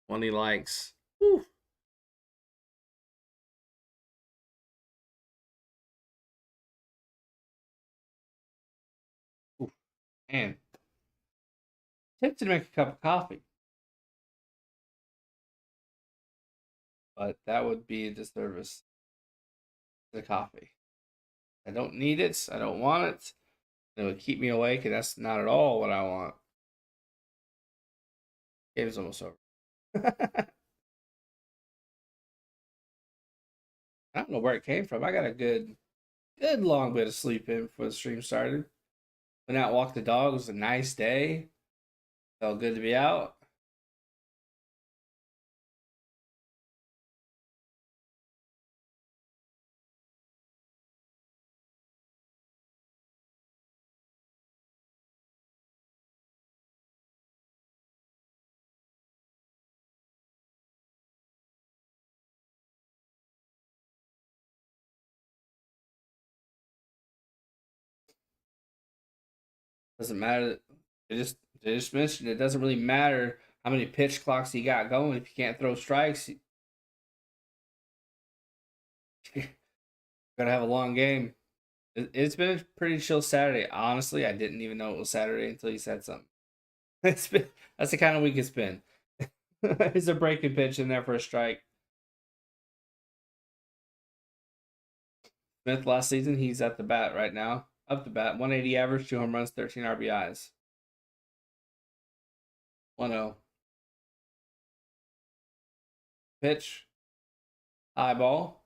One he likes. Woo. Ooh. Man. Tempted to make a cup of coffee. But that would be a disservice to the coffee. I don't need it. I don't want it. It would keep me awake, and that's not at all what I want. Game's almost over. I don't know where it came from. I got a good long bit of sleep in before the stream started. Went out, walked the dog. It was a nice day. Felt good to be out. Doesn't matter. They just mentioned it doesn't really matter how many pitch clocks you got going if you can't throw strikes. You're gonna have a long game. It's been a pretty chill Saturday. Honestly, I didn't even know it was Saturday until you said something. That's the kind of week it's been. It's a breaking pitch in there for a strike. Smith last season, he's at the bat right now. Up the bat, 180 average, 2 home runs, 13 RBIs. 1-0. Pitch. High ball.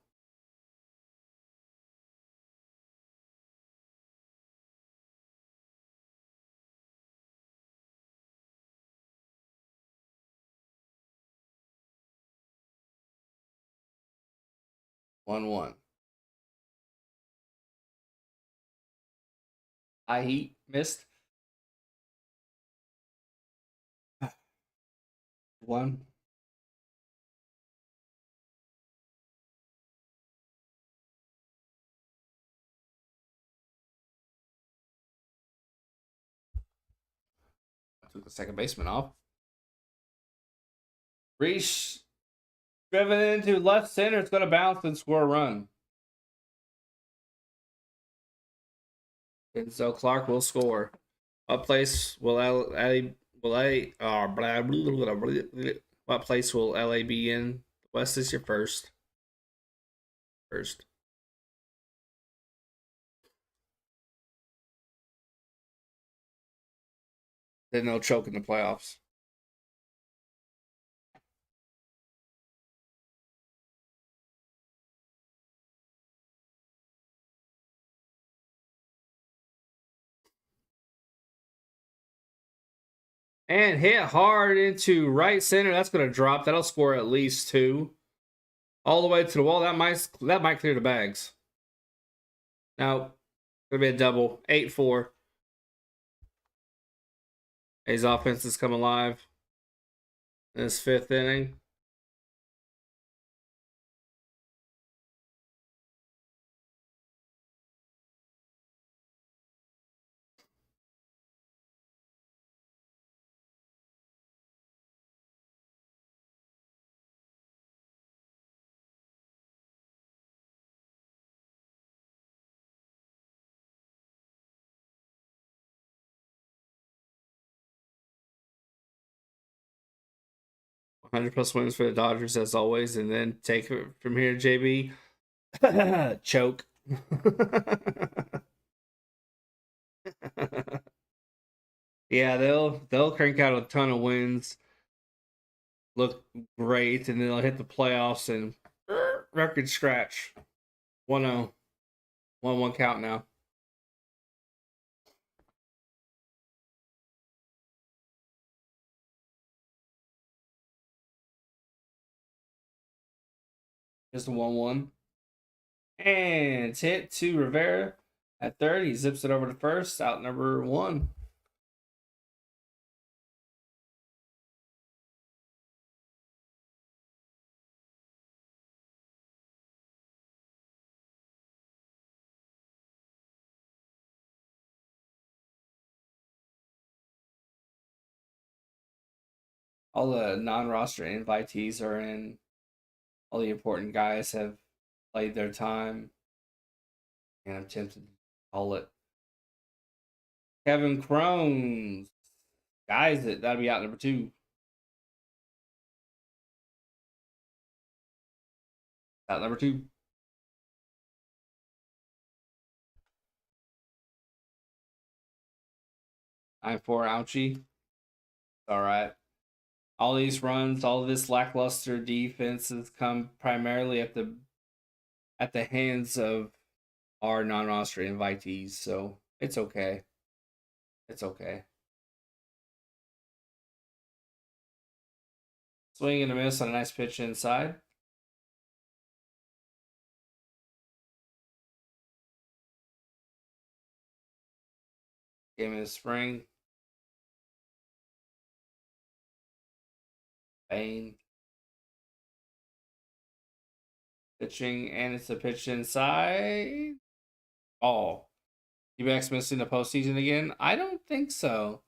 One. High heat. Missed. 1. I took the second baseman off. Reese driven into left center. It's going to bounce and score a run. And so Clark will score. What place will what place will LA be in? West is your first. Then they'll choke in the playoffs. And hit hard into right center. That's going to drop. That'll score at least 2. All the way to the wall. That might clear the bags. Now, Gonna be a double. 8-4. His offense has come alive in his 5th inning. +100 wins for the Dodgers as always, and then take it from here, JB. Choke. Yeah, they'll crank out a ton of wins, look great, and then they'll hit the playoffs and record scratch. 1-0. 1-1 count now. Just a 1-1. And it's hit to Rivera at third. He zips it over to first, out number 1. All the non-roster invitees are in. All the important guys have played their time. And I'm tempted to call it. Kevin Crones. Guys, that'll be out number 2. Out number 2. 9-4 ouchie. All right. All these runs, all this lackluster defense has come primarily at the hands of our non-roster invitees, so it's okay. It's okay. Swing and a miss on a nice pitch inside. Game of the spring. Bane. Pitching, and it's a pitch inside. Ball. D-backs missing the postseason again? I don't think so.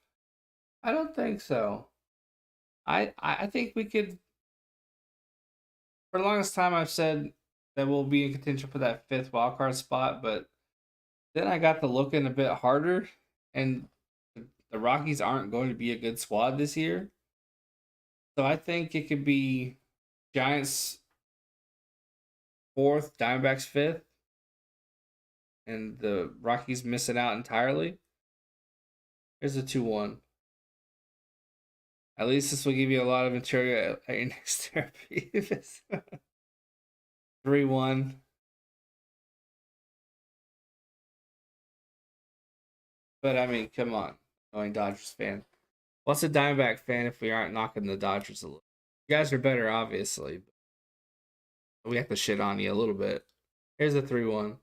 I don't think so. I think we could. For the longest time, I've said that we'll be in contention for that 5th wildcard spot, but then I got to looking a bit harder, and the Rockies aren't going to be a good squad this year. So I think it could be Giants 4th, Diamondbacks 5th, and the Rockies missing out entirely. Here's a 2-1. At least this will give you a lot of material at your next therapy. 3-1. But I mean, come on, knowing Dodgers fan. What's a Diamondback fan if we aren't knocking the Dodgers a little? You guys are better, obviously. But we have to shit on you a little bit. Here's a 3-1.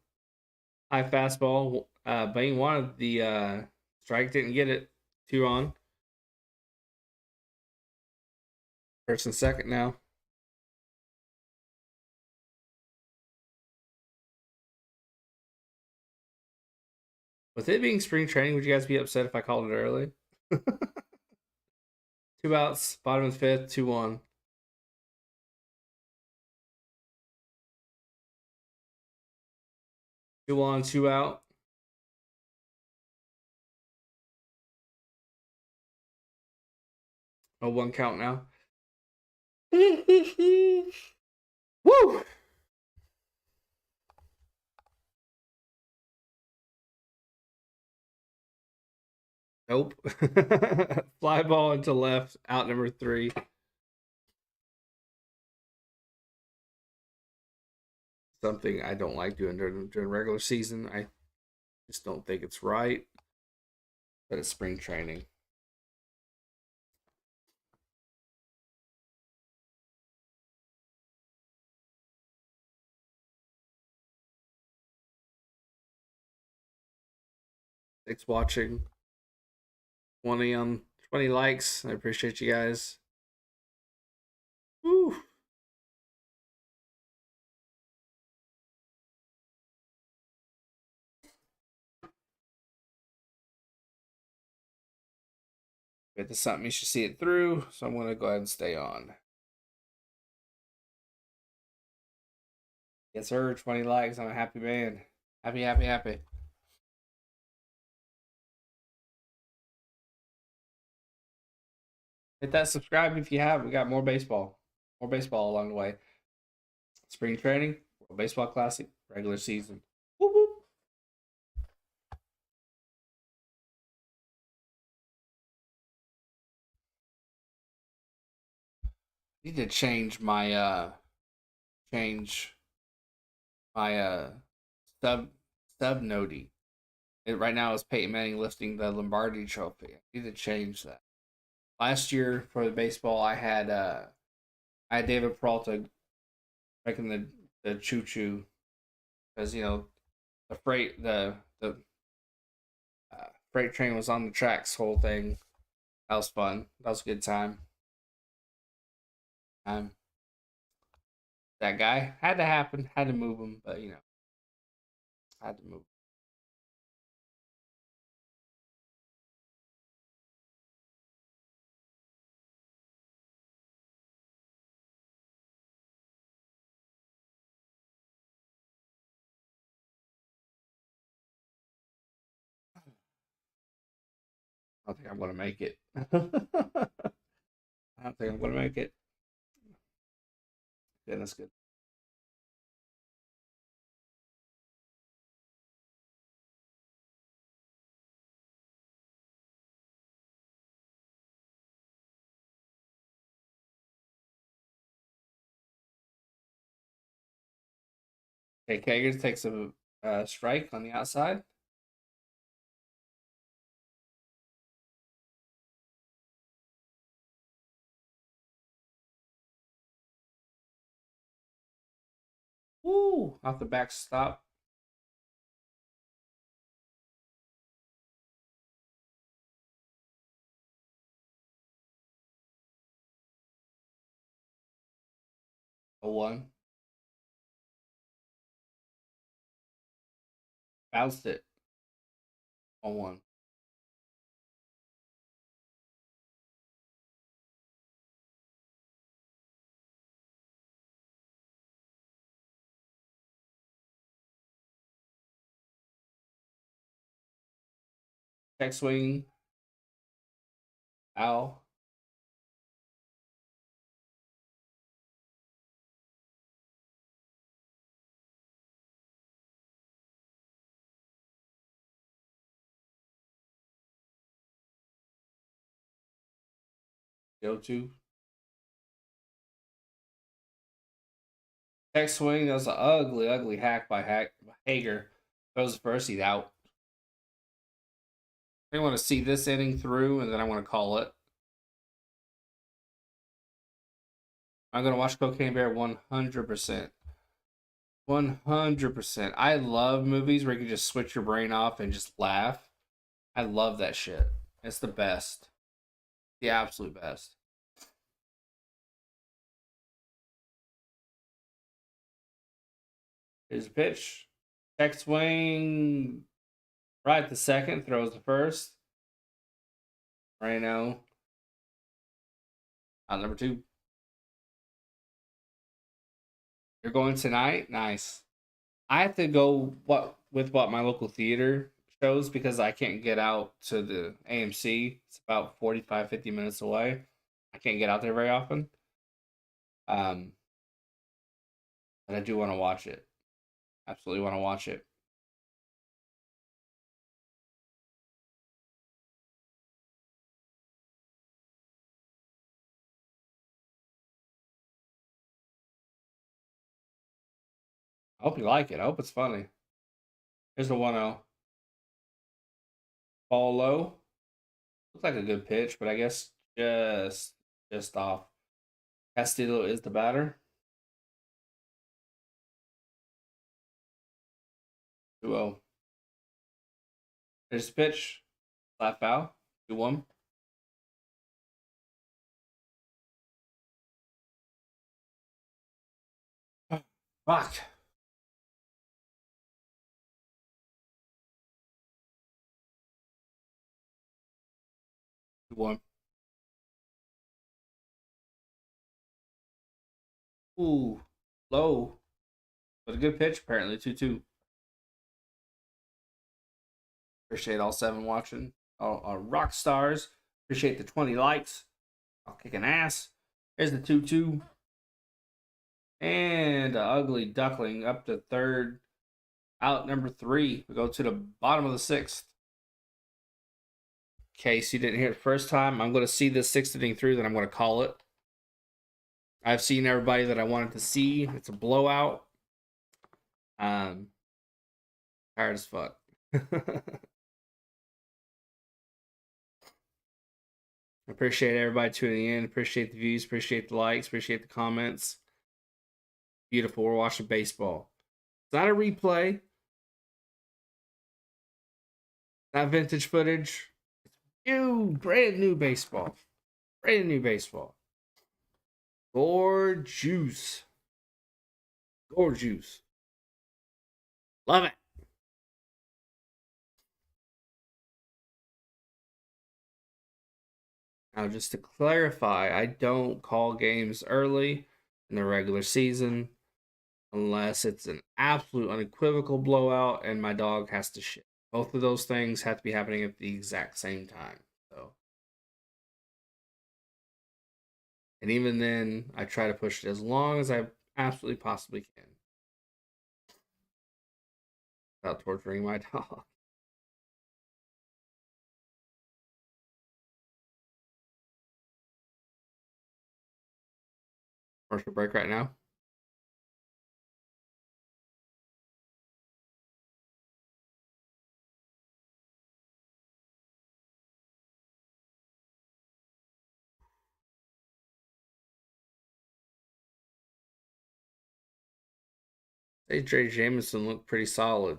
High fastball. Bane wanted the strike, didn't get it. 2 on. First and second now. With it being spring training, would you guys be upset if I called it early? 2 outs, bottom of the 5th, 2-1. 2 on, 2 out. Oh, 1 count now. Woo! Nope. Fly ball into left, out number 3. Something I don't like doing during regular season. I just don't think it's right. But it's spring training. Thanks for watching. 20 likes. I appreciate you guys. Woo. If this is something you should see it through, so I'm gonna go ahead and stay on. Yes, sir. 20 likes. I'm a happy man. Happy, happy, happy. Hit that subscribe if you have. We got more baseball. More baseball along the way. Spring training, World Baseball Classic, regular season. Whoop, whoop. Need to change my sub noti. It right now is Peyton Manning lifting the Lombardi trophy. I need to change that. Last year for the baseball I had David Peralta making the choo choo because the freight train was on the tracks whole thing. That was fun. That was a good time. That guy had to happen, had to move him, but had to move. I don't think I'm gonna make it. I don't think I'm gonna make it. Yeah, that's good. Okay, Kagers takes a strike on the outside. Woo! Off the backstop. A one. Bounced it. On one. Check swing. Ow. Go to. Check swing. That was an ugly, ugly hack by Hager. Throws the first. He's out. I want to see this inning through, and then I want to call it. I'm gonna watch Cocaine Bear 100%. 100%. I love movies where you can just switch your brain off and just laugh. I love that shit. It's the best. The absolute best. Here's a pitch. Check swing. Right the second. Throws the first. Right now. Out number 2. You're going tonight? Nice. I have to go with what my local theater shows because I can't get out to the AMC. It's about 45, 50 minutes away. I can't get out there very often. Um, but I do want to watch it. Absolutely want to watch it. I hope you like it. I hope it's funny. Here's the 1-0. Ball low. Looks like a good pitch, but I guess just off. Castillo is the batter. 2-0. There's a pitch. Flat foul. 2-1. Fuck. 2-1. Ooh. Low. But a good pitch, apparently. 2-2. Appreciate all 7 watching. All rock stars. Appreciate the 20 likes. I'll kick an ass. There's the 2-2. And an ugly duckling up to third. Out number 3. We go to the bottom of the 6th. In case you didn't hear it the first time, I'm going to see this 6th inning through, then I'm going to call it. I've seen everybody that I wanted to see. It's a blowout. Tired as fuck. Appreciate everybody tuning in. Appreciate the views. Appreciate the likes. Appreciate the comments. Beautiful. We're watching baseball. It's not a replay. Not vintage footage. It's new, brand new baseball. Brand new baseball. Gorgeous. Gorgeous. Love it. Now, just to clarify, I don't call games early in the regular season unless it's an absolute unequivocal blowout and my dog has to shit. Both of those things have to be happening at the exact same time. So, and even then, I try to push it as long as I absolutely possibly can without torturing my dog. Commercial break right now. Hey, Drey Jameson looked pretty solid.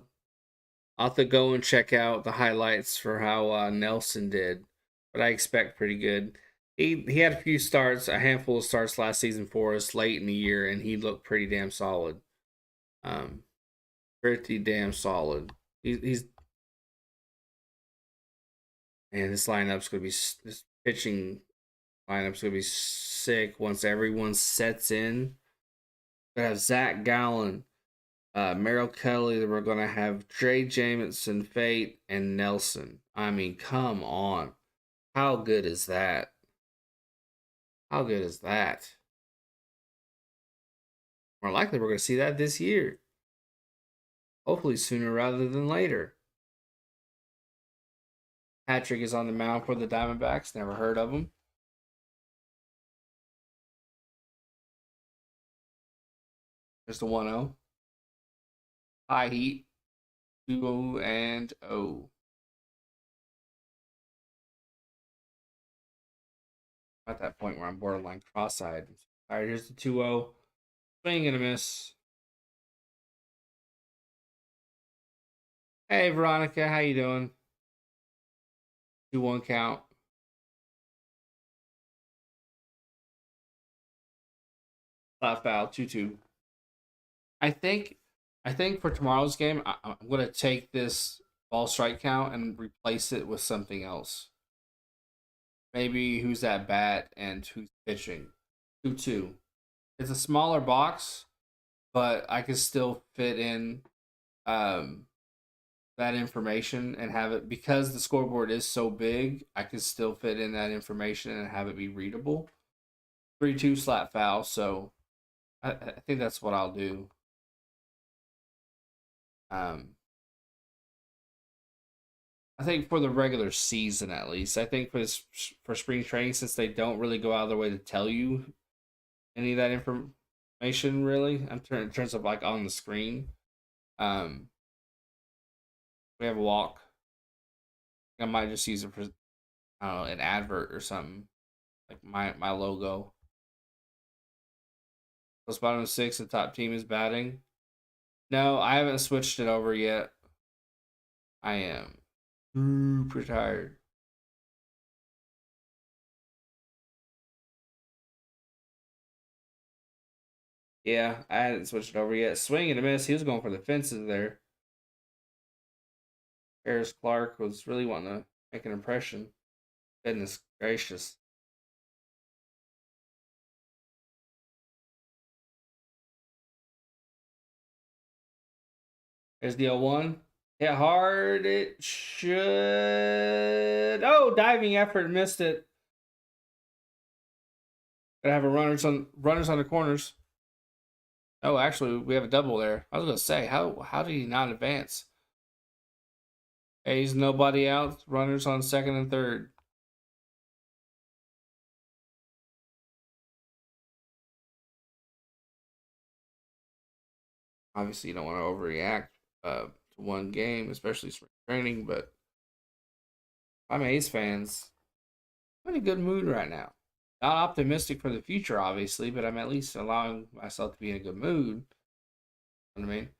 I'll have to go and check out the highlights for how Nelson did, but I expect pretty good. He had a few starts, a handful of starts last season for us late in the year, and he looked pretty damn solid. Pretty damn solid. He's man, this lineup's gonna be this pitching lineup's gonna be sick once everyone sets in. We have Zach Gallen, Merrill Kelly. We're gonna have Drey Jameson, Pfaadt, and Nelson. I mean, come on, how good is that? How good is that? More likely, we're gonna see that this year. Hopefully, sooner rather than later. Patrick is on the mound for the Diamondbacks. Never heard of him. Just a 1-0. High heat. 2-0. At that point where I'm borderline cross-eyed. All right, here's the 2-0. Swing and a miss. Hey, Veronica, how you doing? 2-1 count. Flat foul, 2-2. I think for tomorrow's game, I'm gonna take this ball strike count and replace it with something else. Maybe who's at bat and who's pitching. 2-2. It's a smaller box, but I can still fit in that information and have it, because the scoreboard is so big, I can still fit in that information and have it be readable. 3-2 slap foul, so I think that's what I'll do. I think for the regular season, at least. I think for spring training, since they don't really go out of their way to tell you any of that information, really, in terms of like on the screen. We have a walk. I might just use it for, I don't know, an advert or something, like my logo. Plus, bottom of 6, the top team is batting. No, I haven't switched it over yet. I am. Super tired. Yeah, I hadn't switched it over yet. Swing and a miss. He was going for the fences there. Harris Clark was really wanting to make an impression. Goodness gracious. There's the 0-1. Hit hard. It should. Oh, diving effort. Missed it. Gotta have a runners on the corners. Oh, actually, we have a double there. I was gonna say, how did he not advance? A's nobody out. Runners on second and third. Obviously, you don't want to overreact to one game, especially spring training. But I'm A's fans. I'm in a good mood right now. Not optimistic for the future, obviously, but I'm at least allowing myself to be in a good mood. You know what I mean?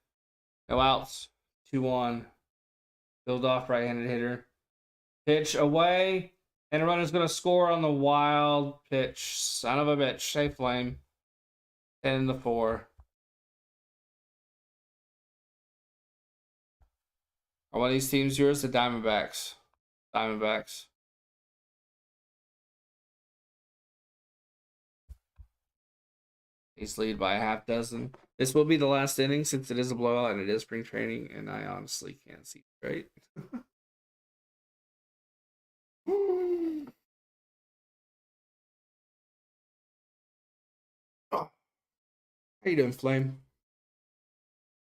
No outs. 2-1. Build off right-handed hitter. Pitch away. And a runner's going to score on the wild pitch. Son of a bitch. Safe flame. 10-4. Are one of these teams yours? The Diamondbacks. Diamondbacks. He's lead by a half dozen. This will be the last inning since it is a blowout and it is spring training, and I honestly can't see straight. Oh. How you doing, Flame?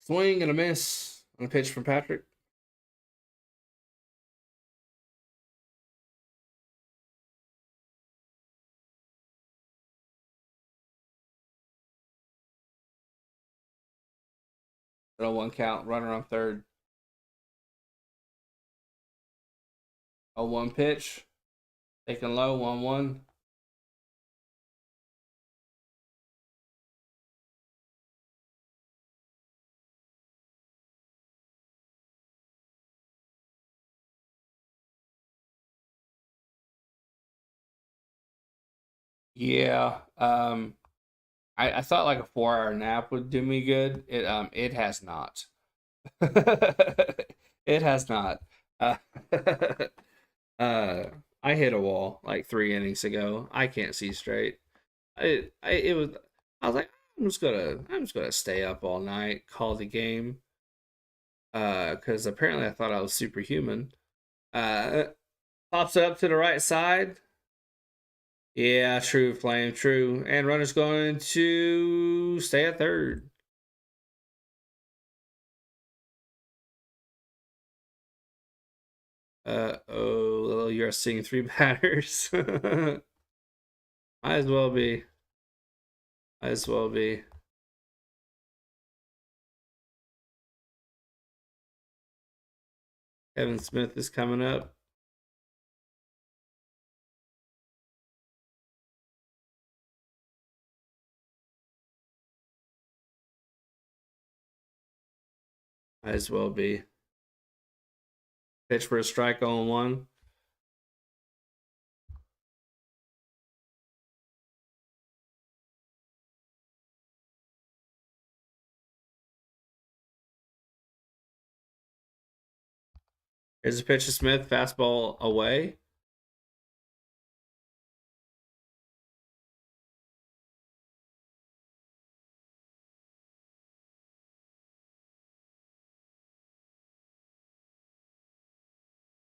Swing and a miss on a pitch from Patrick. At a 1 count, runner on third. A 1 pitch. Taking low, 1-1. Yeah. I thought like a 4-hour nap would do me good. It has not. It has not. Uh, uh I hit a wall like 3 innings ago. I can't see straight. It was I was like, I'm just gonna stay up all night, call the game. Because apparently I thought I was superhuman. Uh Pops it up to the right side. Yeah, true, Flame, true. And runner's going to stay at third. Oh, you're seeing 3 batters. Might as well be. Might as well be. Kevin Smith is coming up. Might as well be. Pitch for a strike on 1. Here's a pitch to Smith, fastball away.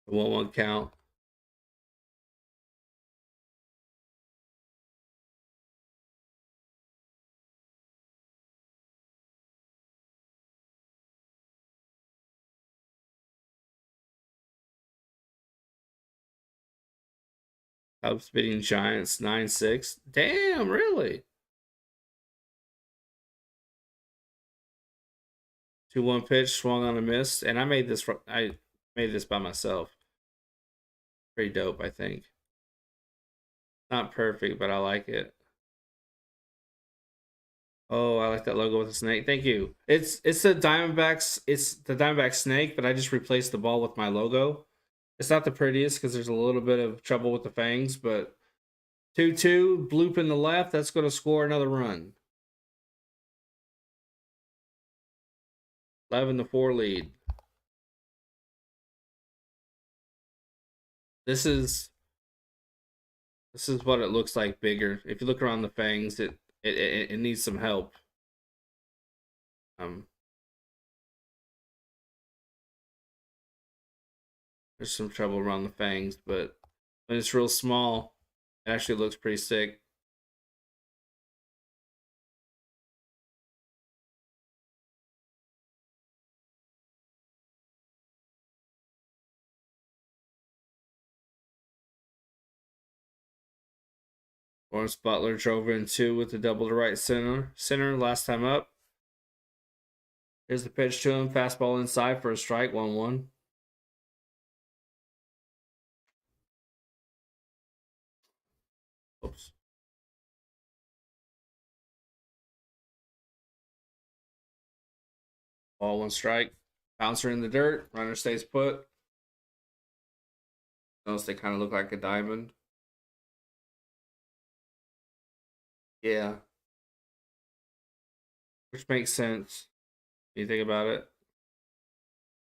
The 1-1 count. Cubs beating Giants 9-6. Damn, really? 2-1 pitch, swung on a miss, and I made this by myself. Pretty dope, I think. Not perfect, but I like it. Oh, I like that logo with the snake. Thank you. It's the Diamondbacks. It's the Diamondback snake, but I just replaced the ball with my logo. It's not the prettiest because there's a little bit of trouble with the fangs, but 2-2, bloop in the left, that's going to score another run. 11-4 lead. This is what it looks like bigger. If you look around the fangs, it needs some help. There's some trouble around the fangs, but when it's real small, it actually looks pretty sick. Lawrence Butler drove in 2 with the double to right center last time up. Here's the pitch to him. Fastball inside for a strike. 1-1. Oops. Ball 1 strike. Bouncer in the dirt. Runner stays put. Notice they kind of look like a diamond. Yeah. Which makes sense. When you think about it.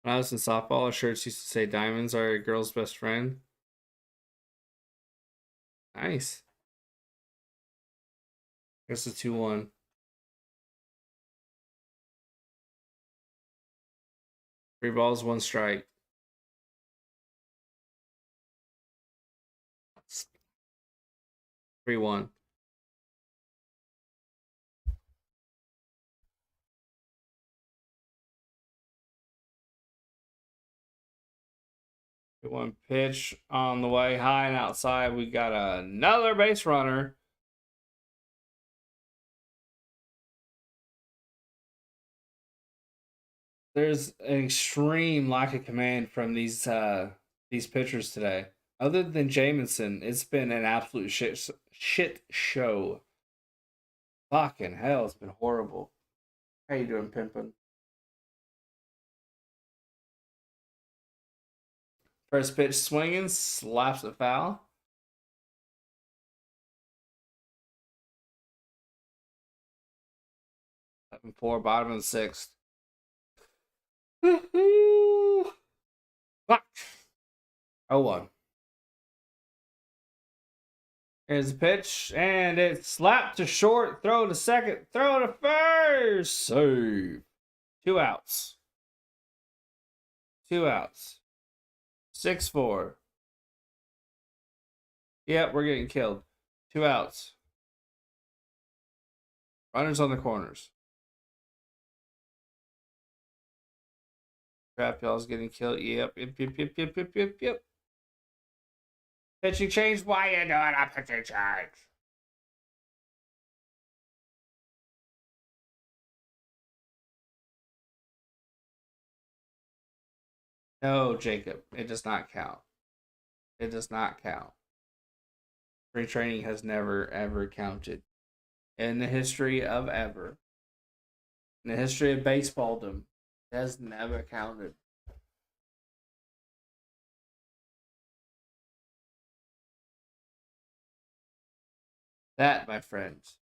When I was in softball, our shirts used to say diamonds are a girl's best friend. Nice. Here's the 2-1. Three balls, 1 strike. 3-1. One pitch on the way high and outside. We got another base runner. There's an extreme lack of command from these pitchers today. Other than Jameson, it's been an absolute shit show. Fucking hell, it's been horrible. How you doing, Pimpin'? First pitch swinging, slaps a foul. 7-4, bottom of the 6th. Fuck. 0-1. Here's the pitch, and it's slapped to short, throw to second, throw to first. Save. 2 outs. 2 outs. 6-4. Yep, we're getting killed. 2 outs. Runners on the corners. Trap y'all's getting killed. Yep. Pitching change. Why you doing a pitching change? No, Jacob. It does not count. It does not count. Free training has never, ever counted. In the history of ever. In the history of baseballdom. It has never counted. That, my friends,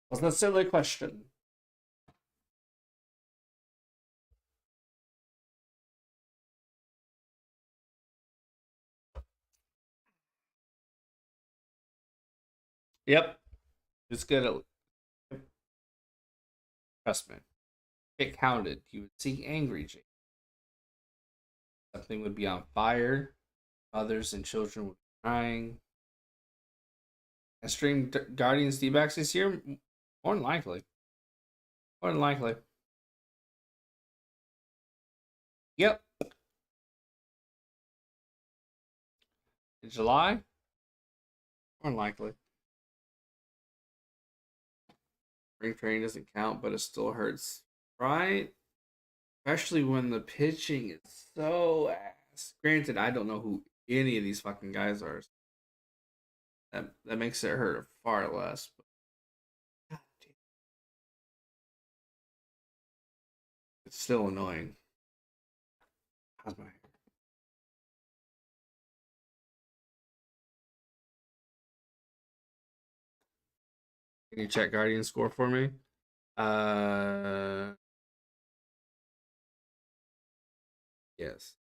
was a silly question. Yep. It's good at. Trust me. If it counted, you would see angry Jake. Something would be on fire. Others and children would be crying. And stream Guardians D-backs this year? More than likely. More than likely. Yep. In July? More than likely. Spring training doesn't count, but it still hurts. Right? Especially when the pitching is so ass. Granted, I don't know who any of these fucking guys are. That makes it hurt far less. But it's still annoying. How's my hair? Can you check Guardian score for me? Yes.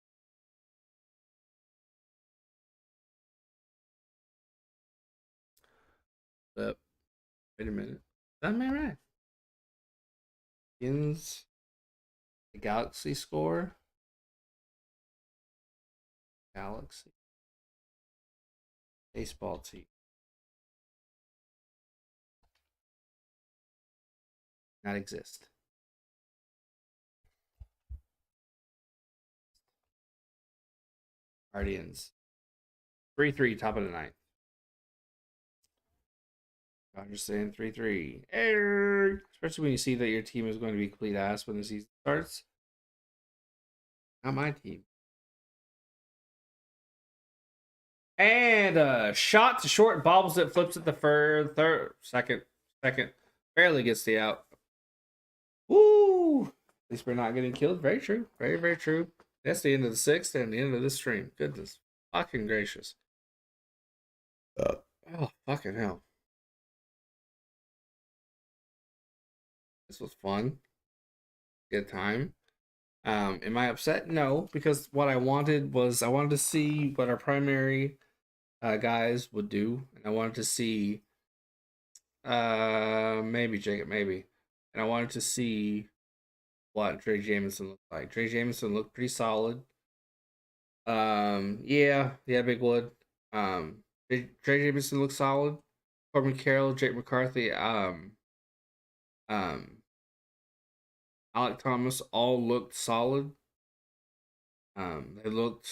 Wait a minute. That man right. Begins the Galaxy score. Galaxy. Baseball team. Not exist. Guardians. 3-3, top of the ninth. Dodgers saying 3-3. Especially when you see that your team is going to be complete ass when the season starts. Not my team. And shot to short, bobbles it, flips it the second. Barely gets the out. Woo! At least we're not getting killed. Very true. Very, very true. That's the end of the sixth and the end of this stream. Goodness fucking gracious. Oh, fucking hell. This was fun. Good time. Am I upset? No, because what I wanted to see what our primary guys would do, and I wanted to see maybe Jacob, maybe, and I wanted to see what Drey Jameson looked like. Drey Jameson looked pretty solid. Yeah, Big Wood. Drey Jameson looked solid. Corbin Carroll, Jake McCarthy, Alec Thomas all looked solid. They looked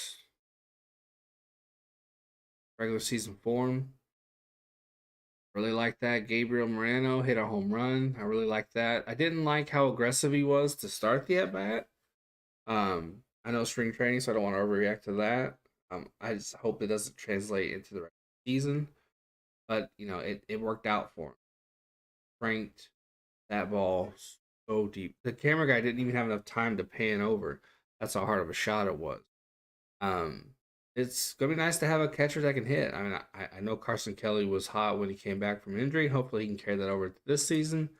regular season form. Really like that. Gabriel Moreno hit a home run. I really like that. I didn't like how aggressive he was to start the at bat. I know spring training, so I don't want to overreact to that. I just hope it doesn't translate into the season. But it worked out for him. Franked that ball so deep. The camera guy didn't even have enough time to pan over. That's how hard of a shot it was. It's gonna be nice to have a catcher that can hit. I mean, I know Carson Kelly was hot when he came back from injury. Hopefully, he can carry that over to this season.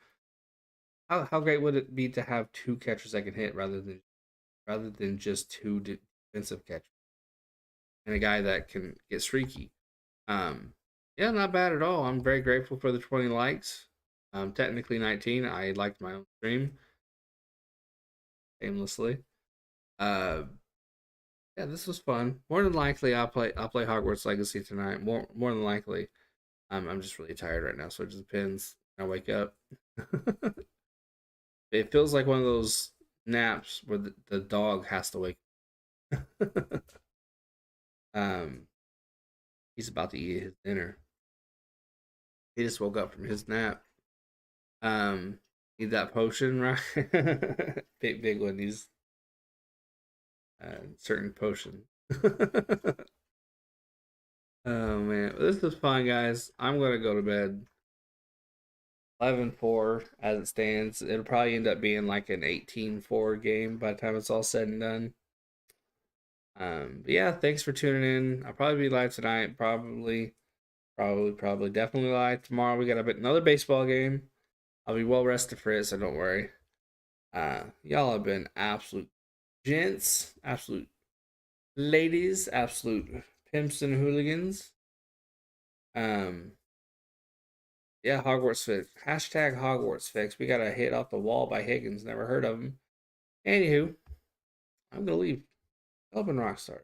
How great would it be to have two catchers that can hit rather than just two defensive catchers and a guy that can get streaky? Yeah, not bad at all. I'm very grateful for the 20 likes. Technically 19. I liked my own stream aimlessly. Yeah, this was fun. More than likely, I'll play Hogwarts Legacy tonight. More than likely. I'm just really tired right now, so it just depends. I wake up. It feels like one of those naps where the dog has to wake. He's about to eat his dinner. He just woke up from his nap. Need that potion, right? big one. He's certain potion. Oh man, this was fun, guys. I'm gonna go to bed. 11-4 as it stands. It'll probably end up being like an 18-4 game by the time it's all said and done. But yeah, thanks for tuning in. I'll probably be live tonight. Probably, definitely live tomorrow. We got another baseball game. I'll be well rested for it, so don't worry. Y'all have been absolute gents, absolute ladies, absolute pimps and hooligans. Yeah, Hogwarts fix. Hashtag Hogwarts fix. We got a hit off the wall by Higgins. Never heard of him. Anywho, I'm gonna leave. Open Rockstar.